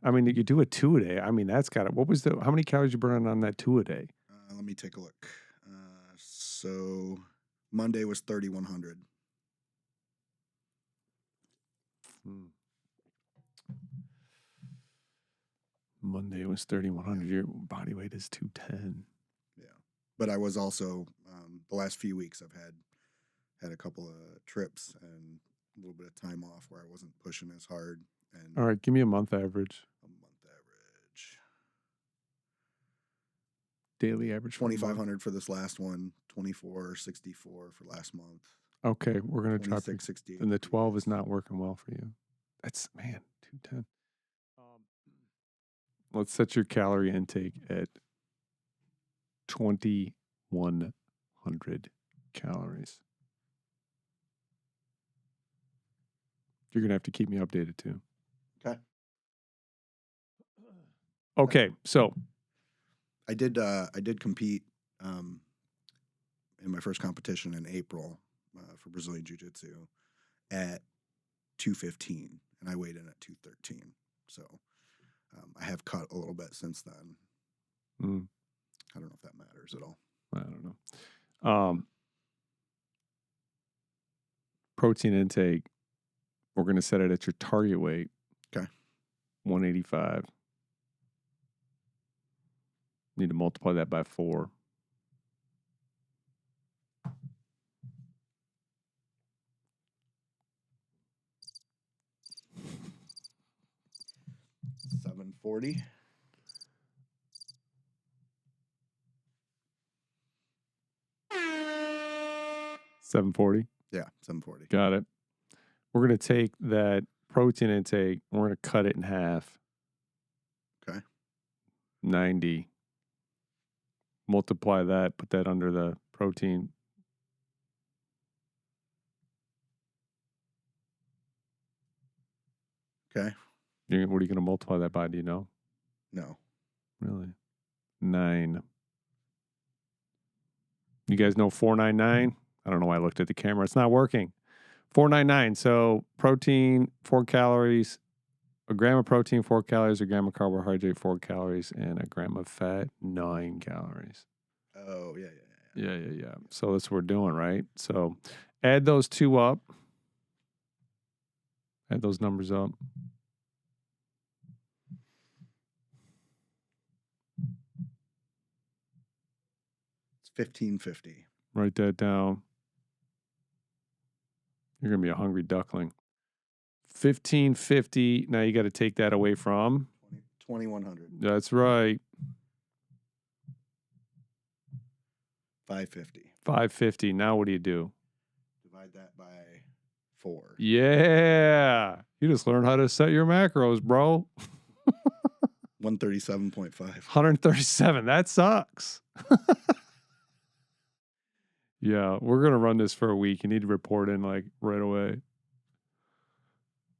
you do a 2 a day. That's got it. How many calories you burning on that 2 a day? Let me take a look. So Monday was 3,100. Monday was 3,100. Your body weight is 210. Yeah. But I was also, the last few weeks I've had a couple of trips and a little bit of time off where I wasn't pushing as hard. And all right, give me a month average. Daily average. 2,500 for this last one, 2,464 for last month. Okay, we're going to drop it. 68. And the 12 is not working well for you. That's, 210. Let's set your calorie intake at 2,100 calories. You're going to have to keep me updated too. Okay, so I did compete in my first competition in April for Brazilian Jiu-Jitsu at 215, and I weighed in at 213. So I have cut a little bit since then. I don't know if that matters at all. I don't know. Protein intake, we're going to set it at your target weight. Okay. 185. Need to multiply that by 4. $740. $740? Yeah, $740. Got it. We're going to take that protein intake, we're going to cut it in half. Okay. 90. Multiply that, put that under the protein. Okay. What are you going to multiply that by? Do you know? No. Really? 9. You guys know 499? I don't know why I looked at the camera. It's not working. 499. So protein, 4 calories. A gram of protein, 4 calories. A gram of carbohydrate, 4 calories. And a gram of fat, 9 calories. Oh, yeah. Yeah. So that's what we're doing, right? So add those two up. Add those numbers up. It's 1,550. Write that down. You're going to be a hungry duckling. 1,550. Now you got to take that away from 2,100. That's right. 550. 550. Now what do you do? Divide that by 4. Yeah. You just learned how to set your macros, bro. 137.5. 137. That sucks. Yeah, we're going to run this for a week. You need to report in like right away.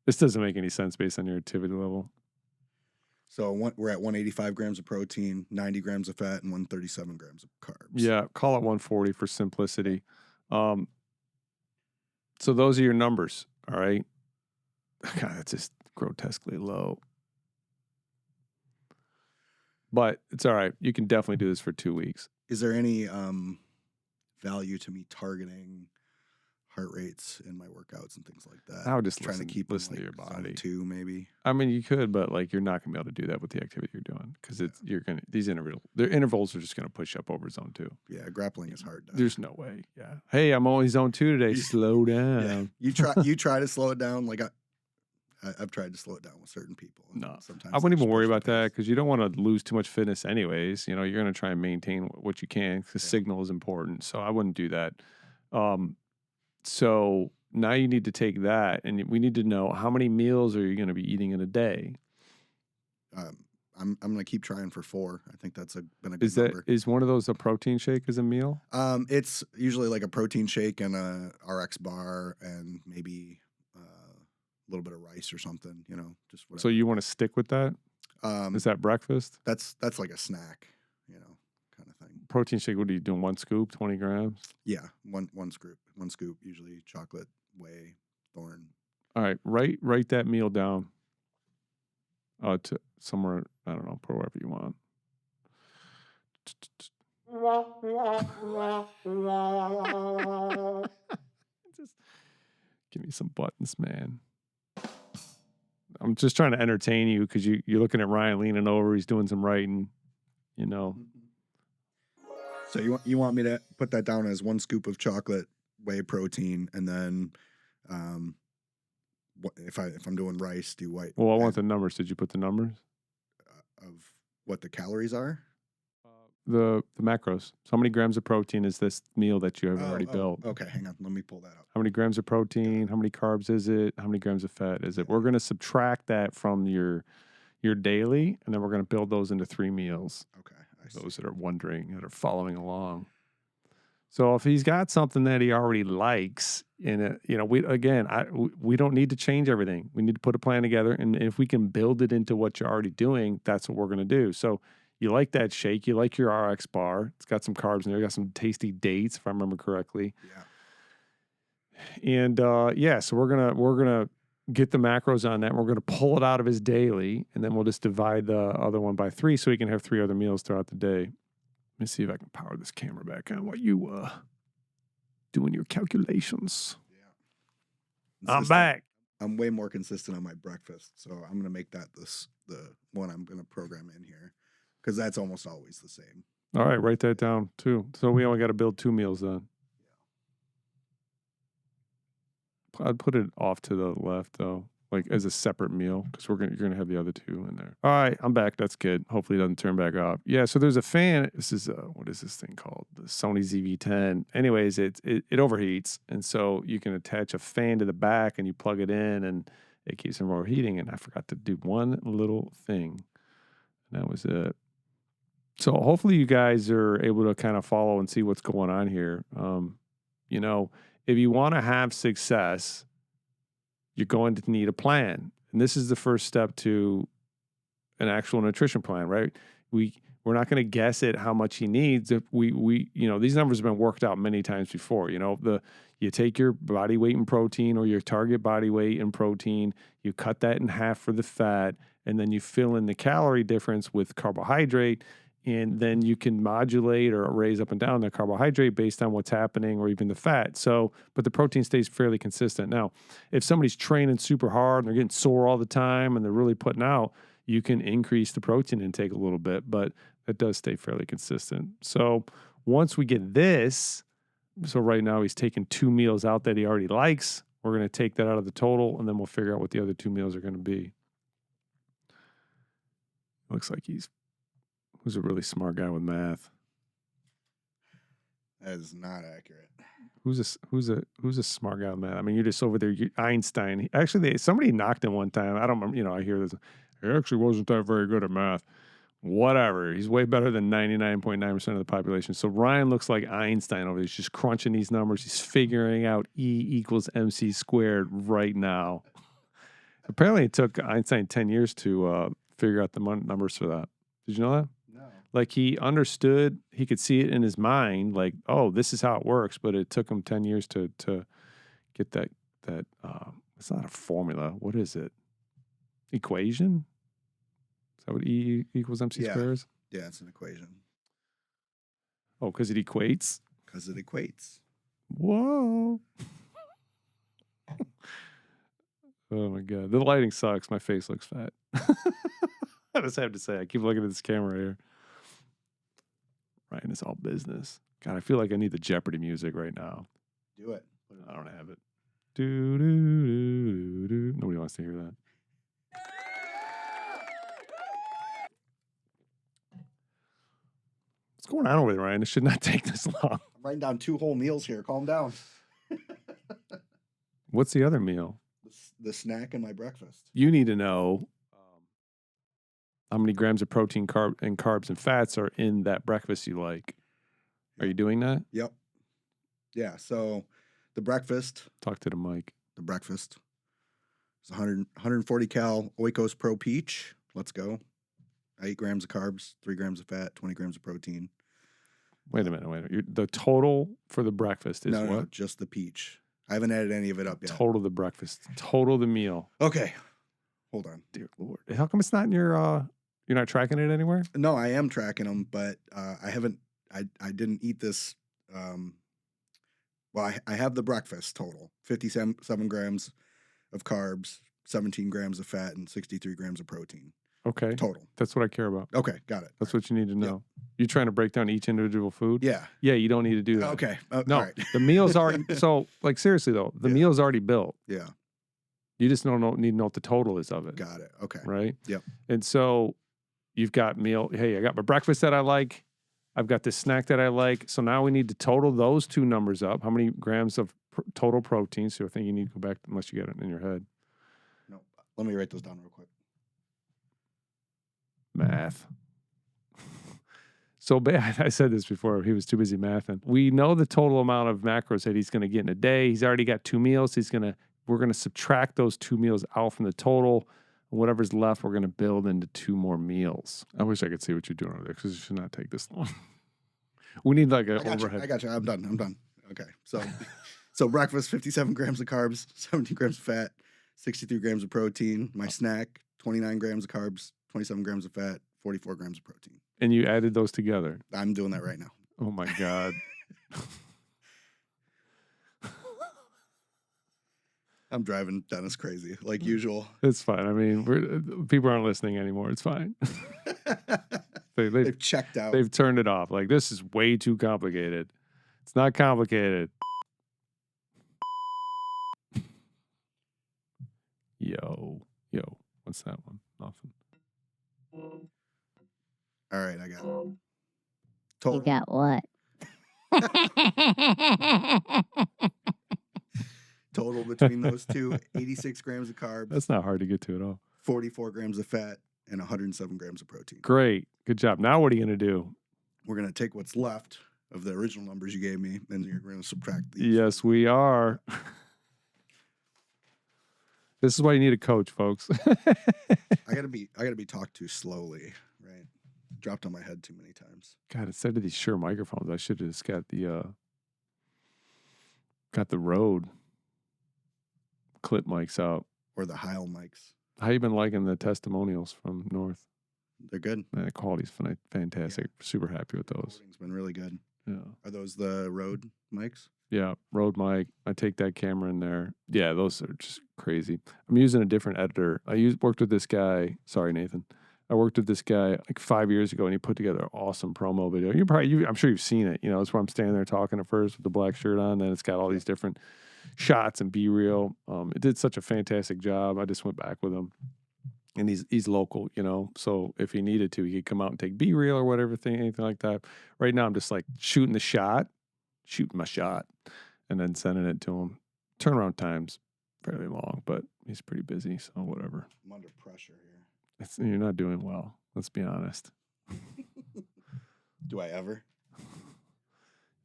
This doesn't make any sense based on your activity level. So we're at 185 grams of protein, 90 grams of fat, and 137 grams of carbs. Yeah, call it 140 for simplicity. So those are your numbers, all right? God, that's just grotesquely low. But it's all right. You can definitely do this for 2 weeks. Is there any value to me targeting heart rates in my workouts and things like that? I would just trying to keep listen them to like your body. zone 2 maybe. I mean, you could, but like you're not gonna be able to do that with the activity you're doing because these intervals are just gonna push up over zone 2. Yeah, grappling is hard. There's no way. Yeah. Hey, I'm only zone 2 today. Slow down. Yeah. You try to slow it down. Like I've tried to slow it down with certain people. No, sometimes I wouldn't even worry about that because you don't want to lose too much fitness anyways. You know, you're going to try and maintain what you can because signal is important. So I wouldn't do that. So now you need to take that and we need to know how many meals are you going to be eating in a day? I'm going to keep trying for 4. I think that's been a good number. Is one of those a protein shake as a meal? It's usually like a protein shake and a RX bar and maybe a little bit of rice or something, you know, just whatever. So you want to stick with that? Is that breakfast? That's like a snack, you know, kind of thing. Protein shake, what are you doing? 1 scoop, 20 grams? Yeah, one scoop, usually chocolate, whey, thorn. All right, write that meal down. To somewhere, I don't know, put wherever you want. Just give me some buttons, man. I'm just trying to entertain you because you're looking at Ryan leaning over. He's doing some writing, you know. So you want me to put that down as 1 scoop of chocolate, whey protein, and then if I'm doing rice, do white. Well, I want the numbers. Did you put the numbers of what the calories are? The macros. So how many grams of protein is this meal that you have already built? Okay, hang on. Let me pull that up. How many grams of protein? How many carbs is it? How many grams of fat is it? We're going to subtract that from your daily, and then we're going to build those into 3 meals. Okay. I see. Those that are wondering, that are following along. So if he's got something that he already likes, and we don't need to change everything. We need to put a plan together, and if we can build it into what you're already doing, that's what we're going to do. So you like that shake, you like your RX bar. It's got some carbs in there. You got some tasty dates, if I remember correctly. Yeah. And so we're gonna get the macros on that. And we're gonna pull it out of his daily, and then we'll just divide the other one by 3, so he can have 3 other meals throughout the day. Let me see if I can power this camera back on while you doing your calculations. Yeah. I'm back. I'm way more consistent on my breakfast, so I'm gonna make that the one I'm gonna program in here because that's almost always the same. All right, write that down too. So we only got to build 2 meals then. I'd put it off to the left though, like as a separate meal, because you're gonna have the other 2 in there. All right, I'm back. That's good. Hopefully it doesn't turn back off. Yeah. So there's a fan. This is what is this thing called? The Sony ZV-10. Anyways, it overheats, and so you can attach a fan to the back and you plug it in, and it keeps from overheating. And I forgot to do one little thing, and that was it. So hopefully you guys are able to kind of follow and see what's going on here. You know, if you want to have success, you're going to need a plan. And this is the first step to an actual nutrition plan, right? We're not going to guess at how much he needs. If we these numbers have been worked out many times before. You take your body weight in protein or your target body weight in protein, you cut that in half for the fat, and then you fill in the calorie difference with carbohydrate. And then you can modulate or raise up and down the carbohydrate based on what's happening or even the fat. So, but the protein stays fairly consistent. Now, if somebody's training super hard and they're getting sore all the time and they're really putting out, you can increase the protein intake a little bit, but it does stay fairly consistent. So once we get this, so right now he's taking 2 meals out that he already likes. We're going to take that out of the total, and then we'll figure out what the other 2 meals are going to be. Looks like he's a really smart guy with math. That is not accurate. Who's a smart guy, man? I mean, you're just over there. Einstein. Actually, somebody knocked him one time. I don't remember. I hear this. He actually wasn't that very good at math. Whatever. He's way better than 99.9% of the population. So Ryan looks like Einstein over there. He's just crunching these numbers. He's figuring out E equals MC squared right now. Apparently, it took Einstein 10 years to figure out the numbers for that. Did you know that? No. Like he understood, he could see it in his mind, like, oh, this is how it works. But it took him 10 years to get that. It's not a formula. What is it? Equation? Is that what E equals MC squared is? Yeah, it's an equation. Oh, because it equates? Because it equates. Whoa. Oh, my God. The lighting sucks. My face looks fat. I just have to say, I keep looking at this camera here. Ryan, it's all business. God, I feel like I need the Jeopardy music right now. Do it. I don't have it. Do, do, do, do. Nobody wants to hear that. What's going on over there, Ryan? This should not take this long. I'm writing down 2 whole meals here. Calm down. What's the other meal? The snack and my breakfast. You need to know how many grams of protein, carbs, and fats are in that breakfast you like. Are you doing that? Yep. Yeah. So the breakfast. Talk to the mic. The breakfast is 140 cal Oikos Pro Peach. Let's go. 8 grams of carbs, 3 grams of fat, 20 grams of protein. Wait a minute. The total for the breakfast is what? No, just the peach. I haven't added any of it up yet. Total the breakfast. Total the meal. Okay. Hold on. Dear Lord. How come it's not in your, you're not tracking it anywhere? No, I am tracking them, but I haven't, I didn't eat this. Well, I have the breakfast total. 57 grams of carbs, 17 grams of fat, and 63 grams of protein. Okay. Total. That's what I care about. Okay, got it. That's what you need to know. Yep. You're trying to break down each individual food? Yeah. Yeah, you don't need to do that. Okay. No, all right. The meal's already, so like seriously though, the meal's already built. Yeah. You just need to know what the total is of it. Got it. Okay. Right? Yep. And so you've got hey, I got my breakfast that I like. I've got this snack that I like. So now we need to total those 2 numbers up. How many grams of total protein? So I think you need to go back unless you get it in your head. No, let me write those down real quick. Math. So I said this before. He was too busy mathing. We know the total amount of macros that he's going to get in a day. He's already got 2 meals. We're going to subtract those 2 meals out from the total. Whatever's left, we're going to build into 2 more meals. I wish I could see what you're doing over there because it should not take this long. We need like an overhead. I got you. I'm done. Okay. So breakfast, 57 grams of carbs, 17 grams of fat, 63 grams of protein. My snack, 29 grams of carbs, 27 grams of fat, 44 grams of protein. And you added those together. I'm doing that right now. Oh my God. I'm driving Dennis crazy, like usual. It's fine. I mean, people aren't listening anymore. It's fine. They've checked out. They've turned it off. Like, this is way too complicated. It's not complicated. Yo. What's that one? Nothing. All right, I got it. You got what? Total between those 2, 86 grams of carbs. That's not hard to get to at all. 44 grams of fat and 107 grams of protein. Great. Good job. Now what are you going to do? We're going to take what's left of the original numbers you gave me, and you're going to subtract these. Yes, we are. This is why you need a coach, folks. I gotta be talked to slowly, right? Dropped on my head too many times. God, instead of these Shure microphones, I should have just got the Rode clip mics out. Or the Heil mics. How you been liking the testimonials from North? They're good. Man, the quality's fantastic. Yeah. Super happy with those. It's been really good. Yeah. Are those the Rode mics? Yeah, Rode mic. I take that camera in there. Yeah, those are just crazy. I'm using a different editor. Worked with this guy. Sorry, Nathan. I worked with this guy like 5 years ago, and he put together an awesome promo video. I'm sure you've seen it. It's where I'm standing there talking at first with the black shirt on. Then it's got all these different shots and B-reel. It did such a fantastic job. I just went back with him. And he's local, so if he needed to, he could come out and take B-reel or whatever anything like that. Right now, I'm just like shooting my shot. and then sending it to him. Turnaround time's fairly long, but he's pretty busy, so whatever. I'm under pressure here. You're not doing well. Let's be honest. Do I ever?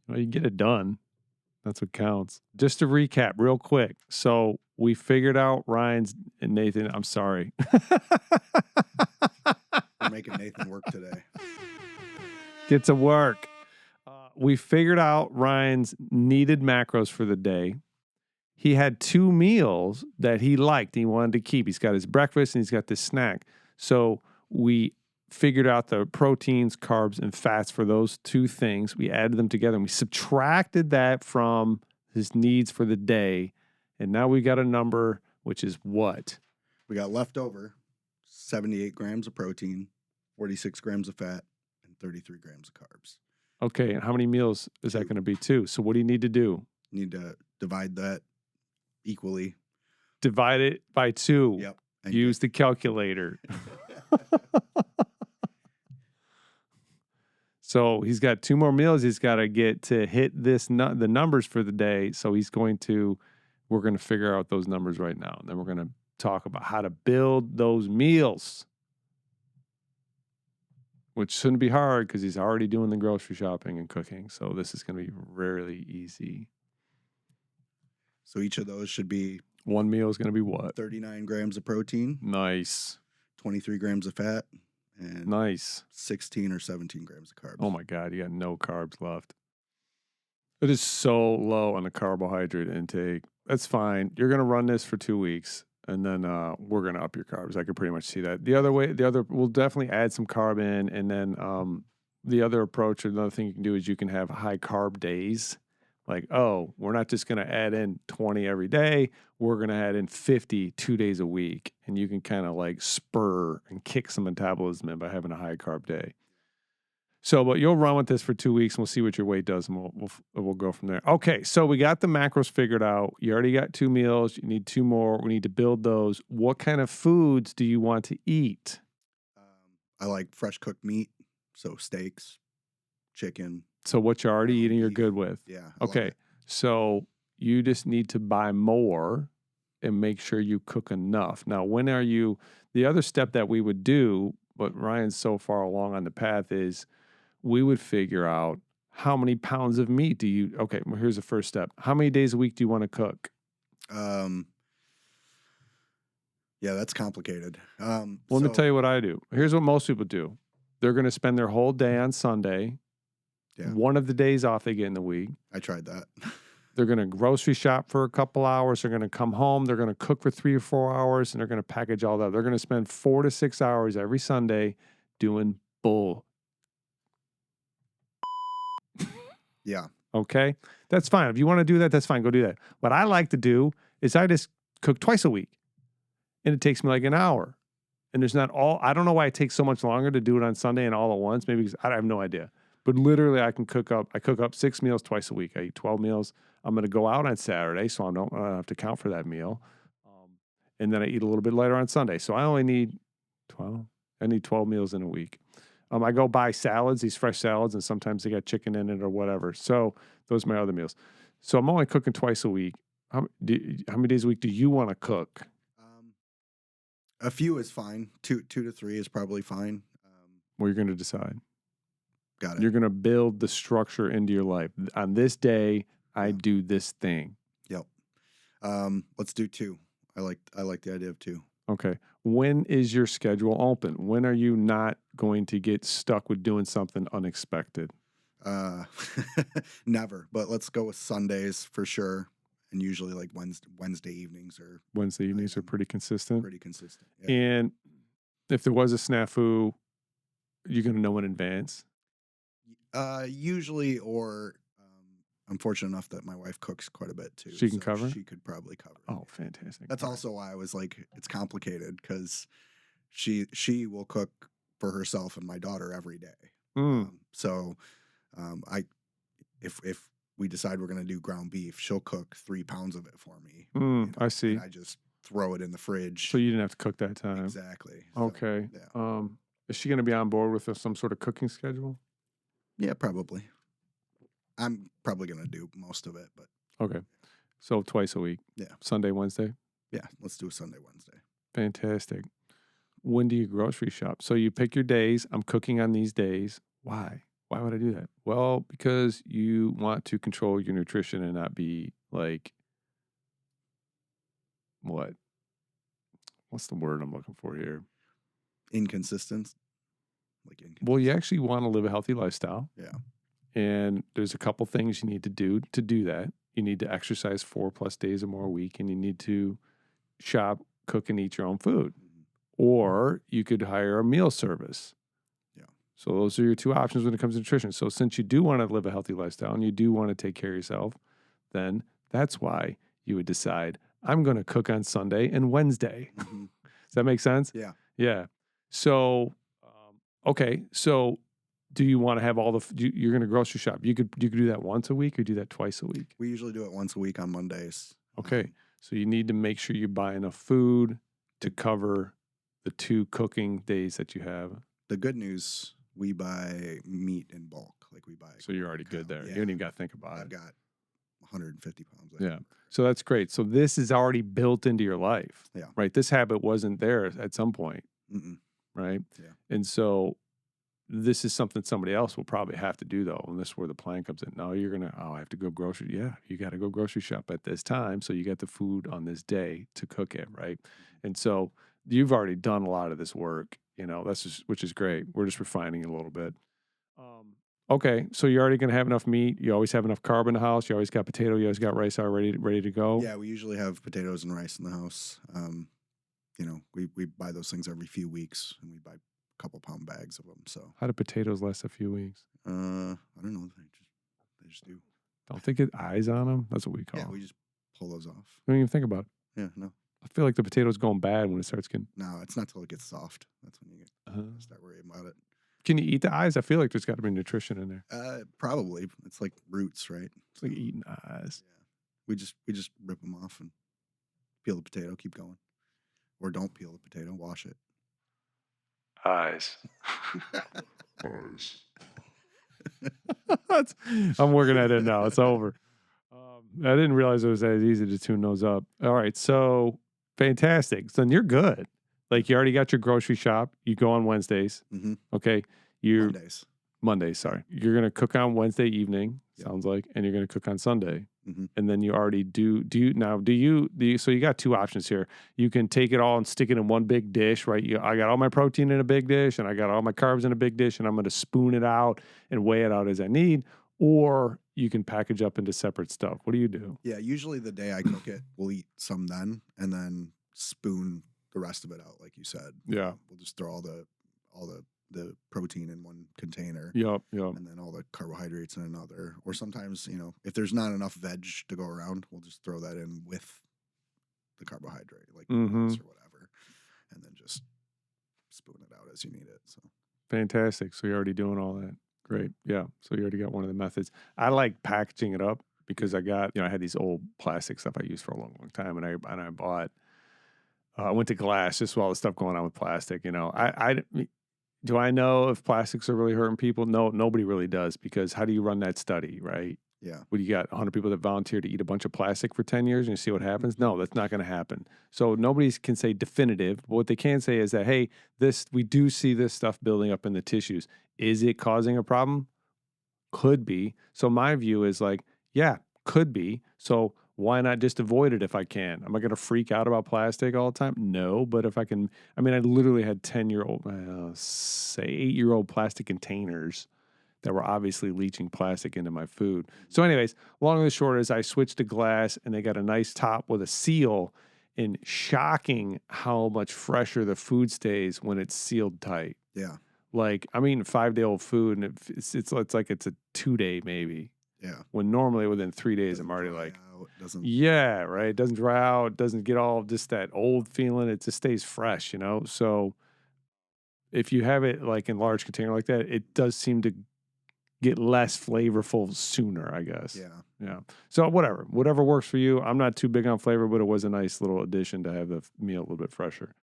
Well, you get it done. That's what counts. Just to recap real quick. So we figured out Ryan's and Nathan. I'm sorry. We're making Nathan work today. Get to work. We figured out Ryan's needed macros for the day. He had 2 meals that he liked. He wanted to keep. He's got his breakfast and he's got this snack. So we figured out the proteins, carbs, and fats for those 2 things. We added them together and we subtracted that from his needs for the day. And now we got a number, which is what? We got leftover 78 grams of protein, 46 grams of fat, and 33 grams of carbs. Okay. And how many meals is that going to be? 2. So what do you need to do? Need to divide that equally. Divide it by 2. Yep. Use the calculator. So he's got 2 more meals he's got to get to hit the numbers for the day. So we're going to figure out those numbers right now. And then we're going to talk about how to build those meals, which shouldn't be hard because he's already doing the grocery shopping and cooking. So this is going to be really easy. So each of those should be 1 meal is going to be what? 39 grams of protein. Nice. 23 grams of fat. And nice. 16 or 17 grams of carbs. Oh my God, you got no carbs left. It is so low on the carbohydrate intake. That's fine. You're going to run this for 2 weeks, and then we're going to up your carbs. I could pretty much see that. We'll definitely add some carb in, and then the other approach, or another thing you can do is you can have high carb days. Like, oh, we're not just going to add in 20 every day. We're going to add in 50 2 days a week. And you can kind of like spur and kick some metabolism in by having a high carb day. So, but you'll run with this for 2 weeks and we'll see what your weight does and we'll go from there. Okay, so we got the macros figured out. You already got 2 meals. You need 2 more. We need to build those. What kind of foods do you want to eat? I like fresh cooked meat. So steaks, chicken. So what you're already eating, you're good with. Yeah. Okay. So you just need to buy more and make sure you cook enough. Now, the other step that we would do, but Ryan's so far along on the path, is we would figure out how many pounds of meat okay, well, here's the first step. How many days a week do you want to cook? Yeah, that's complicated. Let me tell you what I do. Here's what most people do. They're going to spend their whole day on Sunday. Yeah. One of the days off they get in the week. I tried that. They're going to grocery shop for a couple hours. They're going to come home. They're going to cook for 3 or 4 hours, and they're going to package all that. They're going to spend 4 to 6 hours every Sunday doing bull. Yeah. Okay? That's fine. If you want to do that, that's fine. Go do that. What I like to do is I just cook twice a week, and it takes me like an hour. And I don't know why it takes so much longer to do it on Sunday and all at once. Maybe because I have no idea. But literally, I cook up 6 meals twice a week. I eat 12 meals. I'm going to go out on Saturday, so I don't have to count for that meal. And then I eat a little bit later on Sunday. So I only need 12. I need 12 meals in a week. I go buy salads, these fresh salads, and sometimes they got chicken in it or whatever. So those are my other meals. So I'm only cooking twice a week. How many days a week do you want to cook? A few is fine. 2 to 3 is probably fine. Well, you're going to decide. Got it. You're going to build the structure into your life. On this day, I do this thing. Yep. Let's do 2. I like the idea of 2. Okay. When is your schedule open? When are you not going to get stuck with doing something unexpected? Never. But let's go with Sundays for sure. And usually like Wednesday evenings or Wednesday evenings are pretty consistent. Pretty consistent. Yeah. And if there was a snafu, you're going to know in advance. Usually, or I'm fortunate enough that my wife cooks quite a bit too. She can cover? She could probably cover. Oh, fantastic. That's also why I was like, it's complicated because she will cook for herself and my daughter every day. If we decide we're going to do ground beef, she'll cook 3 pounds of it for me. I see. And I just throw it in the fridge. So you didn't have to cook that time. Exactly. Okay. So, yeah. Is she going to be on board with some sort of cooking schedule? Yeah, probably. I'm probably going to do most of it, but Okay. So twice a week. Yeah. Sunday, Wednesday. Yeah, let's do a Sunday, Wednesday. Fantastic. When do you grocery shop? So you pick your days. I'm cooking on these days. Why? Why would I do that? Well, because you want to control your nutrition and not be like, what? What's the word I'm looking for here? Inconsistent. Well, you actually want to live a healthy lifestyle. Yeah. And there's a couple things you need to do that. You need to exercise 4+ days or more a week, and you need to shop, cook, and eat your own food. Or you could hire a meal service. Yeah. So those are your two options when it comes to nutrition. So since you do want to live a healthy lifestyle and you do want to take care of yourself, then that's why you would decide, I'm going to cook on Sunday and Wednesday. Mm-hmm. Does that make sense? Yeah. Yeah. So, okay. So do you want to have all you're going to grocery shop. You could do that once a week or do that twice a week? We usually do it once a week on Mondays. Okay. So you need to make sure you buy enough food to cover the 2 cooking days that you have. The good news, we buy meat in bulk. Like we buy. So you're already good there. Yeah. You don't even got to think about I've it. got 150 pounds. Yeah. So that's great. So this is already built into your life. Yeah. Right. This habit wasn't there at some point. Mm-mm. Right. Yeah. And so this is something somebody else will probably have to do, though. And this is where the plan comes in. No, you're going to, I have to go grocery. Yeah. You got to go grocery shop at this time. So you get the food on this day to cook it. Right. And so you've already done a lot of this work, which is great. We're just refining it a little bit. Okay, so you're already going to have enough meat. You always have enough carb in the house. You always got potato. You always got rice already ready to go. Yeah, we usually have potatoes and rice in the house. We buy those things every few weeks, and we buy a couple pound bags of them. So how do potatoes last a few weeks? I don't know. They just do. Don't they get eyes on them? That's what we call. Yeah, them. we just pull those off. Don't even think about it. Yeah, no. I feel like the potato's going bad when it starts getting. No, it's not till it gets soft. That's when you start worrying about it. Can you eat the eyes? I feel like there's got to be nutrition in there. Probably. It's like roots, right? It's like eating eyes. Yeah. We just rip them off and peel the potato, keep going. Or don't peel the potato, wash it. Eyes. I'm working at it now. It's over. I didn't realize it was that easy to tune those up. All right. So fantastic. So then you're good. Like you already got your grocery shop. You go on Wednesdays. Mm-hmm. Okay. Mondays, sorry. You're going to cook on Wednesday evening, sounds like, and you're going to cook on Sunday. Mm-hmm. And then you already do you, so you got 2 options here. You can take it all and stick it in one big dish, right? I got all my protein in a big dish and I got all my carbs in a big dish and I'm going to spoon it out and weigh it out as I need. Or you can package up into separate stuff. What do you do? Yeah, usually the day I cook it, we'll eat some then and then spoon the rest of it out, like you said. Yeah. We'll just throw all the protein in one container. Yep. And then all the carbohydrates in another. Or sometimes, if there's not enough veg to go around, we'll just throw that in with the carbohydrate, like rice or whatever. And then just spoon it out as you need it. So fantastic. So you're already doing all that. Great. Yeah. So you already got one of the methods. I like packaging it up because I had these old plastic stuff I used for a long, long time. And I bought, I went to glass just with all the stuff going on with plastic. Do I know if plastics are really hurting people? No, nobody really does, because how do you run that study, right? Yeah. Would you got 100 people that volunteer to eat a bunch of plastic for 10 years and you see what happens? No, that's not going to happen. So nobody can say definitive. But what they can say is that, hey, we do see this stuff building up in the tissues. Is it causing a problem? Could be. So my view is like, yeah, could be. So why not just avoid it if I can? Am I going to freak out about plastic all the time? No, but if I can, I literally had 8-year-old plastic containers that were obviously leaching plastic into my food. So anyways, long and the short is I switched to glass and they got a nice top with a seal, and shocking how much fresher the food stays when it's sealed tight. Yeah. Like I'm eating 5-day-old food and it's like it's a 2-day maybe. Yeah. When normally within 3 days I'm already like, doesn't. Yeah, right. It doesn't dry out. It doesn't get all just that old feeling. It just stays fresh, So if you have it like in large container like that, it does seem to get less flavorful sooner, I guess. Yeah. So whatever works for you. I'm not too big on flavor, but it was a nice little addition to have the meal a little bit fresher.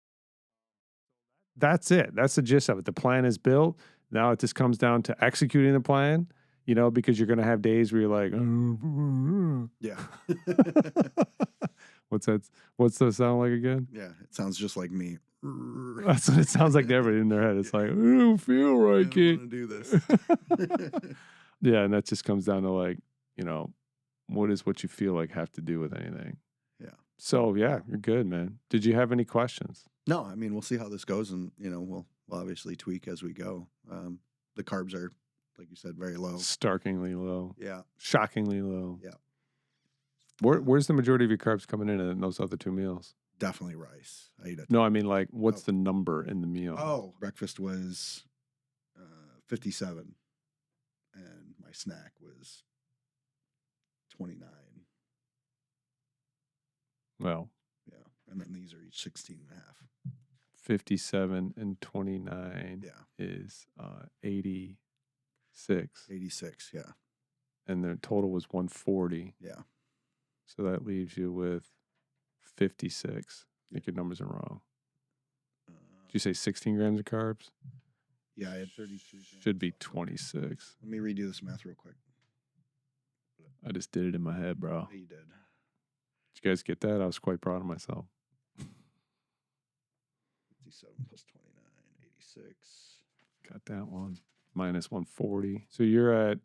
That's it. That's the gist of it. The plan is built. Now it just comes down to executing the plan you know, because you're going to have days where you're like, Yeah. what's that? What's the sound like again? Yeah. It sounds just like me. That's what it sounds like to everybody in their head. It's like, I don't feel I like don't it. want to do this. Yeah. And that just comes down to like, you know, what does what you feel like have to do with anything? Yeah. So, yeah, you're good, man. Did you have any questions? No, I mean, we'll see how this goes, and you know, we'll obviously tweak as we go. The carbs are, like you said, very low. Starkingly low. Yeah. Shockingly low. Yeah. Where's the majority of your carbs coming in those other two meals? Definitely rice. I eat it. No, I mean, like, what's the number in the meal? Oh, breakfast was 57, and my snack was 29. Well, yeah, and then these are each 16 and a half. 57 and 29 is 86. 86, yeah. And the total was 140. Yeah. So that leaves you with 56. I think your numbers are wrong. Did you say 16 grams of carbs? Yeah, I had 32. Should be 26. Let me redo this math real quick. I just did it in my head, bro. You did. Did you guys get that? I was quite proud of myself. 57 plus 29, 86. Got that one. Minus 140. So you're at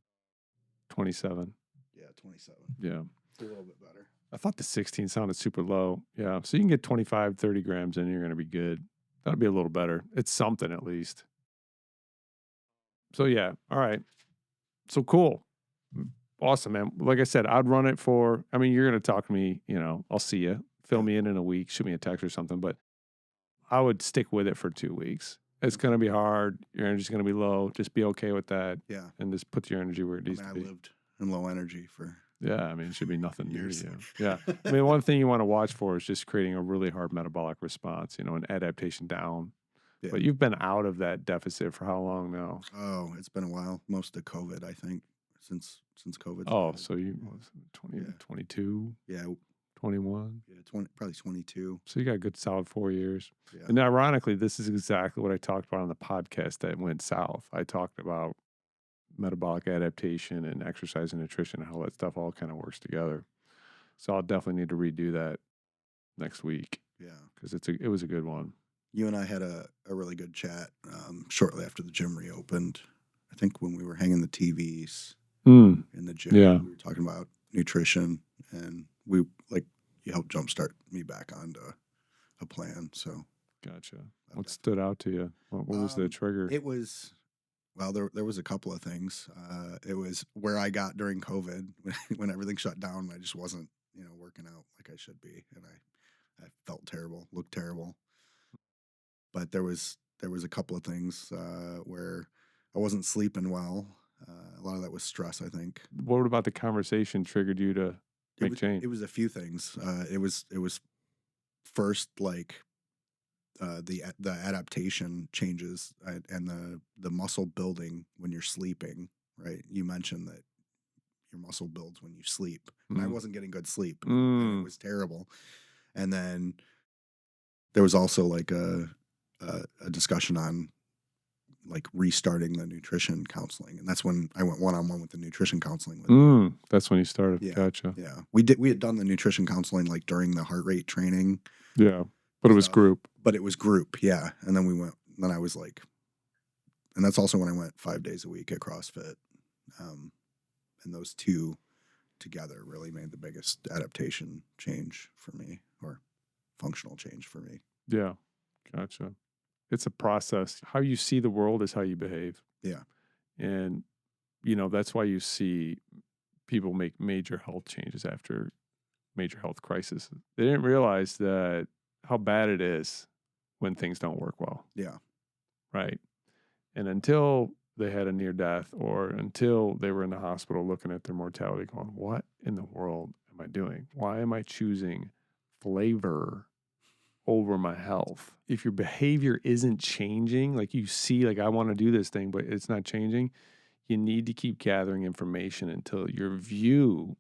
27. Yeah, 27. Yeah. It's a little bit better. I thought the 16 sounded super low. Yeah. So you can get 25, 30 grams in, you're going to be good. That'll be a little better. It's something at least. So yeah. All right. So cool. Awesome, man. Like I said, I'd run it for, I mean, you're going to talk to me, you know, I'll see you. Fill me in a week, shoot me a text or something, but I would stick with it for 2 weeks. It's going to be hard. Your energy's going to be low. Just be okay with that. Yeah. And just put your energy where it needs to be. I lived in low energy for Yeah, I mean, it should be nothing new to years. you. Yeah. I mean, one thing you want to watch for is just creating a really hard metabolic response, you know, an adaptation down. Yeah. But you've been out of that deficit for how long now? Oh, it's been a while. Most of COVID, I think, since COVID. Oh, so you 20, 22? Yeah. 21? Yeah, probably 22. So you got a good solid 4 years. Yeah. And ironically, this is exactly what I talked about on the podcast that went south. I talked about metabolic adaptation and exercise and nutrition and how that stuff all kind of works together. So I'll definitely need to redo that next week. Yeah. Because it was a good one. You and I had a really good chat shortly after the gym reopened. I think when we were hanging the TVs in the gym, we were talking about nutrition, and you helped jumpstart me back onto a plan. So gotcha. What stood out to you? What was the trigger? It was, well, there was a couple of things. It was where I got during COVID when everything shut down. I just wasn't, working out like I should be, and I felt terrible, looked terrible. But there was a couple of things where I wasn't sleeping well. A lot of that was stress, I think. What about the conversation triggered you to make change? It was a few things. It was first like the adaptation changes and the muscle building when you're sleeping. Right? You mentioned that your muscle builds when you sleep, and I wasn't getting good sleep, and it was terrible. And then there was also like a discussion on like restarting the nutrition counseling, and that's when I went one-on-one with the nutrition counseling. That's when you started. Yeah, gotcha. Yeah, we had done the nutrition counseling like during the heart rate training. Yeah, but it was group. But it was group, yeah. And then then I was like, and that's also when I went 5 days a week at CrossFit, and those two together really made the biggest adaptation change for me, or functional change for me. Yeah, gotcha. It's a process. How you see the world is how you behave. Yeah. And, that's why you see people make major health changes after major health crisis. They didn't realize that how bad it is when things don't work well. Yeah. Right. And until they had a near death, or until they were in the hospital looking at their mortality going, what in the world am I doing? Why am I choosing flavor over my health? If your behavior isn't changing, like you see, like I want to do this thing, but it's not changing, you need to keep gathering information until your view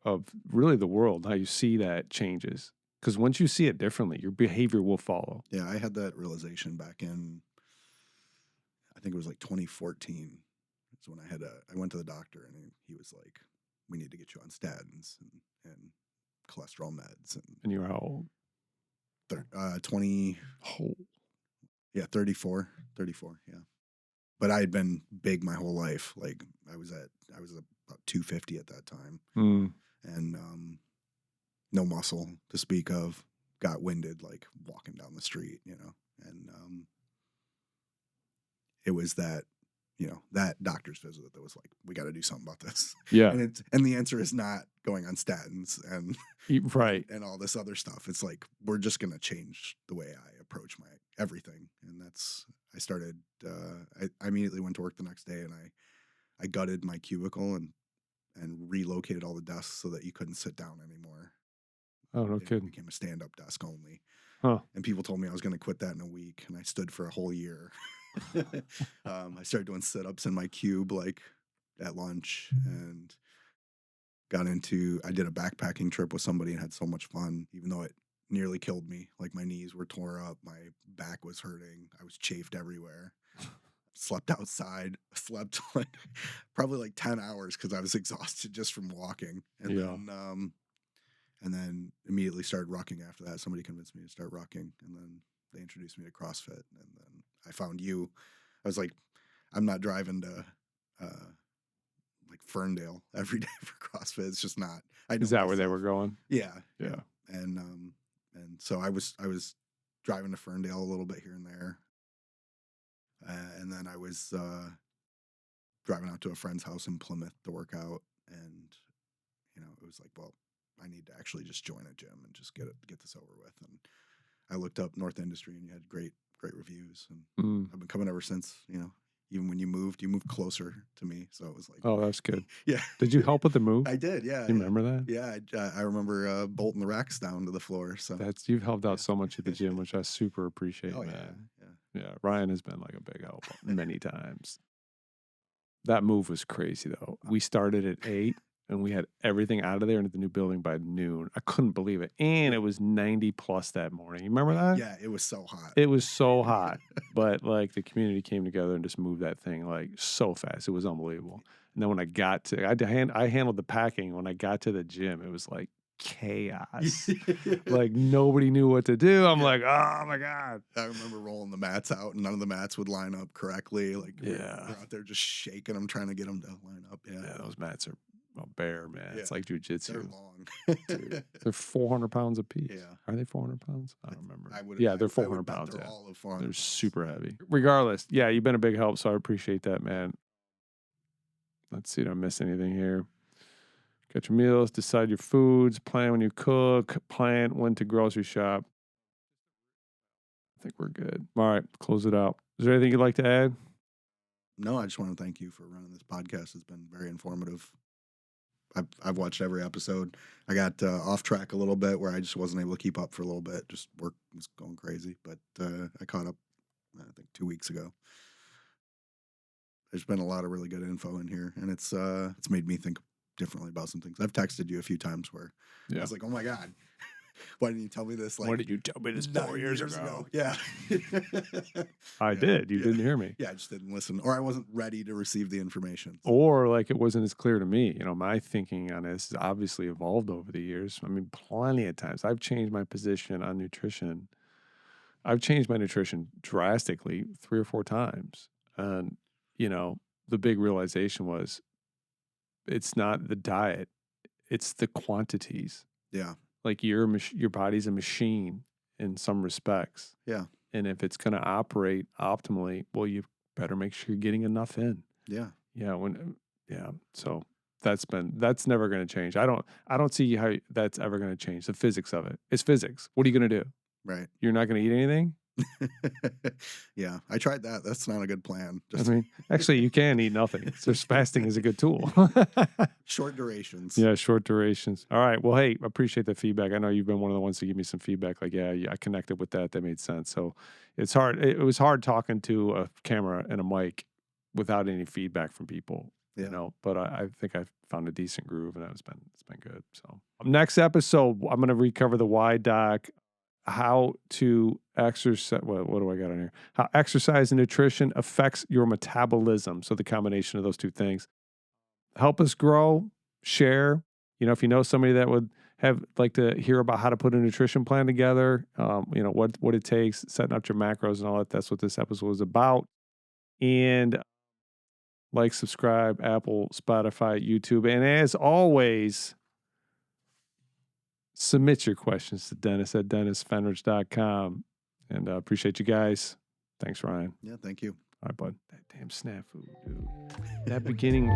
of really the world, how you see that changes. Because once you see it differently, your behavior will follow. Yeah, I had that realization back in, I think it was like 2014. So when I went to the doctor and he was like, we need to get you on statins and cholesterol meds. And you were how old? 20. Oh. Yeah, 34. Yeah. But I had been big my whole life. Like I was about 250 at that time. And no muscle to speak of. Got winded like walking down the street, you know. And it was that, you know, that doctor's visit that was like, we got to do something about this. Yeah. And the answer is not going on statins and right. and all this other stuff. It's like, we're just going to change the way I approach my everything. And I started, I immediately went to work the next day and I gutted my cubicle and relocated all the desks so that you couldn't sit down anymore. Oh, no kidding. It became a stand-up desk only. Huh. And people told me I was going to quit that in a week, and I stood for a whole year. I started doing sit-ups in my cube, like at lunch, and I did a backpacking trip with somebody and had so much fun, even though it nearly killed me. Like my knees were tore up, my back was hurting, I was chafed everywhere. Slept outside, slept like probably like 10 hours because I was exhausted just from walking. And then immediately started rucking after that. Somebody convinced me to start rucking, and then they introduced me to CrossFit, and then I found you. I was like, I'm not driving to like Ferndale every day for CrossFit. It's just not. Is that where they were going? Yeah. And so I was driving to Ferndale a little bit here and there, and then I was driving out to a friend's house in Plymouth to work out, and you know, it was like, well, I need to actually just join a gym and just get this over with. And I looked up North Industry, and you had great reviews, and I've been coming ever since. You know, even when you moved closer to me, so it was like, oh, that's good. Yeah. Did you help with the move? I did. Yeah. You remember that? Yeah, I remember bolting the racks down to the floor. So you've helped out so much at the gym, which I super appreciate, man. Yeah. Ryan has been like a big help many times. That move was crazy though. We started at 8. And we had everything out of there into the new building by noon. I couldn't believe it. And it was 90 plus that morning. You remember that? Yeah, it was so hot. It was so hot. But like the community came together and just moved that thing like so fast. It was unbelievable. And then when I got to, I handled the packing. When I got to the gym, it was like chaos. Like nobody knew what to do. I'm like, oh my God. I remember rolling the mats out and none of the mats would line up correctly. Like we're out there just shaking them, trying to get them to line up. Yeah, those mats are a bear, man. Yeah. It's like jiu-jitsu. They're long. Dude, they're 400 pounds a piece. Yeah. Are they 400 pounds? I don't remember. Yeah, they're 400 pounds. They're all of 400 They're pounds. super heavy. Regardless, yeah, you've been a big help, so I appreciate that, man. Let's see, did I miss anything here? Get your meals, decide your foods, plan when you cook, plan when to grocery shop. I think we're good. All right, close it out. Is there anything you'd like to add? No, I just want to thank you for running this podcast. It's been very informative. I've watched every episode. I got off track a little bit where I just wasn't able to keep up for a little bit. Just work was going crazy, but I caught up, I think 2 weeks ago. There's been a lot of really good info in here, and it's made me think differently about some things. I've texted you a few times where I was like, oh my God, why didn't you tell me this? Like, why did you tell me this 4 years ago? Yeah. I did. You didn't hear me. Yeah, I just didn't listen, or I wasn't ready to receive the information. Or like it wasn't as clear to me. You know, my thinking on this has obviously evolved over the years. I mean, plenty of times. I've changed my position on nutrition. I've changed my nutrition drastically 3 or 4 times. And, you know, the big realization was it's not the diet, it's the quantities. Yeah. Like your body's a machine in some respects. Yeah. And if it's going to operate optimally, well, you better make sure you're getting enough in. Yeah. Yeah. So that's never going to change. I don't see how that's ever going to change. The physics of it. It's physics. What are you going to do? Right. You're not going to eat anything? Yeah, I tried that. That's not a good plan. I mean, actually, you can eat nothing. So fasting is a good tool. Short durations. Yeah, short durations. All right. Well, hey, I appreciate the feedback. I know you've been one of the ones to give me some feedback. Like, yeah, I connected with that. That made sense. So it's hard. It was hard talking to a camera and a mic without any feedback from people. Yeah. You know, but I think I've found a decent groove, and it's been good. So next episode, I'm going to recover the wide doc. how to exercise. What do I got on here? How exercise and nutrition affects your metabolism. So the combination of those two things. Help us grow, share. If you know somebody that would like to hear about how to put a nutrition plan together, what it takes, setting up your macros and all that. That's what this episode was about. And like, subscribe, Apple, Spotify, YouTube. And as always, submit your questions to Dennis at DennisFenrich.com. And appreciate you guys. Thanks, Ryan. Yeah, thank you. All right, bud. That damn snafu, dude. That beginning.